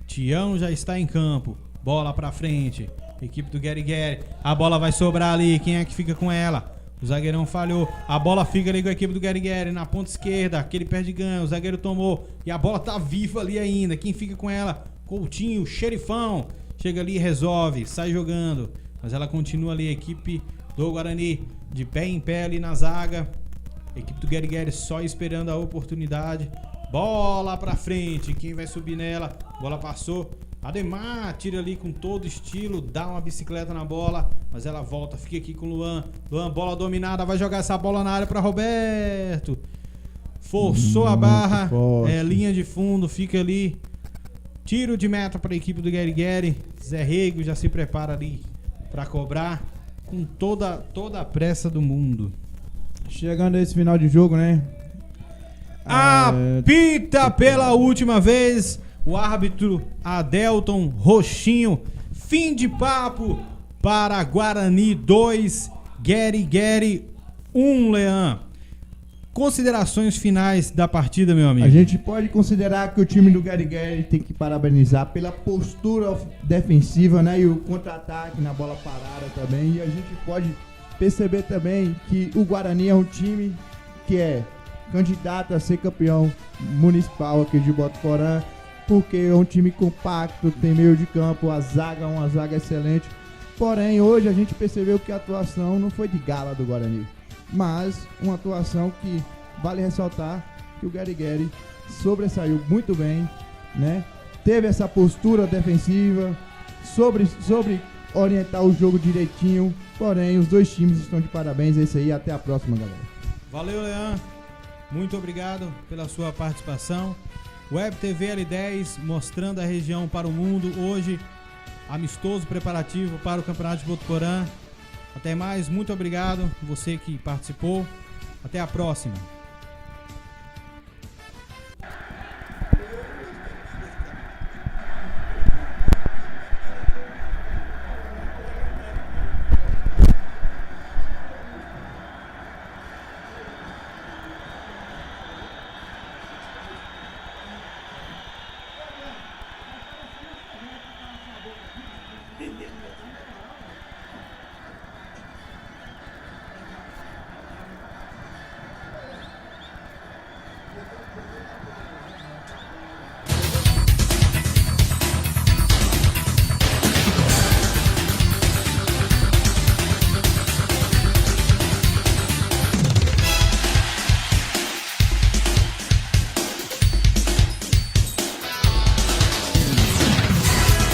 Tião já está em campo. Bola pra frente. Equipe do Guerigueri. A bola vai sobrar ali. Quem é que fica com ela? O zagueirão falhou. A bola fica ali com a equipe do Guerigueri na ponta esquerda. Aquele perde ganho. O zagueiro tomou. E a bola tá viva ali ainda. Quem fica com ela? Coutinho, xerifão. Chega ali e resolve. Sai jogando. Mas ela continua ali, a equipe do Guarani de pé em pé ali na zaga. A equipe do Guerigueri só esperando a oportunidade. Bola pra frente, quem vai subir nela? Bola passou. Ademar tira ali com todo estilo, dá uma bicicleta na bola, mas ela volta, fica aqui com o Luan. Luan, bola dominada, vai jogar essa bola na área pra Roberto. Forçou a barra, linha de fundo, fica ali. Tiro de meta para a equipe do Guerigueri. Zé Rego já se prepara ali para cobrar com toda a pressa do mundo. Chegando a esse final de jogo, né? Apita pela última vez o árbitro Adelton Roxinho. Fim de papo para Guarani 2, Guerigueri 1, Leão. Considerações finais da partida, meu amigo. A gente pode considerar que o time do Guerigueri tem que parabenizar pela postura defensiva, né? E o contra-ataque na bola parada também. E a gente pode perceber também que o Guarani é um time que é candidato a ser campeão municipal aqui de Botuporã, porque é um time compacto, tem meio de campo, uma zaga excelente. Porém, hoje a gente percebeu que a atuação não foi de gala do Guarani, mas uma atuação que vale ressaltar que o Guerigueri sobressaiu muito bem, né? Teve essa postura defensiva, sobre orientar o jogo direitinho. Porém, os dois times estão de parabéns. É isso aí, até a próxima, galera. Valeu, Leão. Muito obrigado pela sua participação. Web TV L10 mostrando a região para o mundo. Hoje, amistoso preparativo para o Campeonato de Botuporã. Até mais, muito obrigado você que participou. Até a próxima.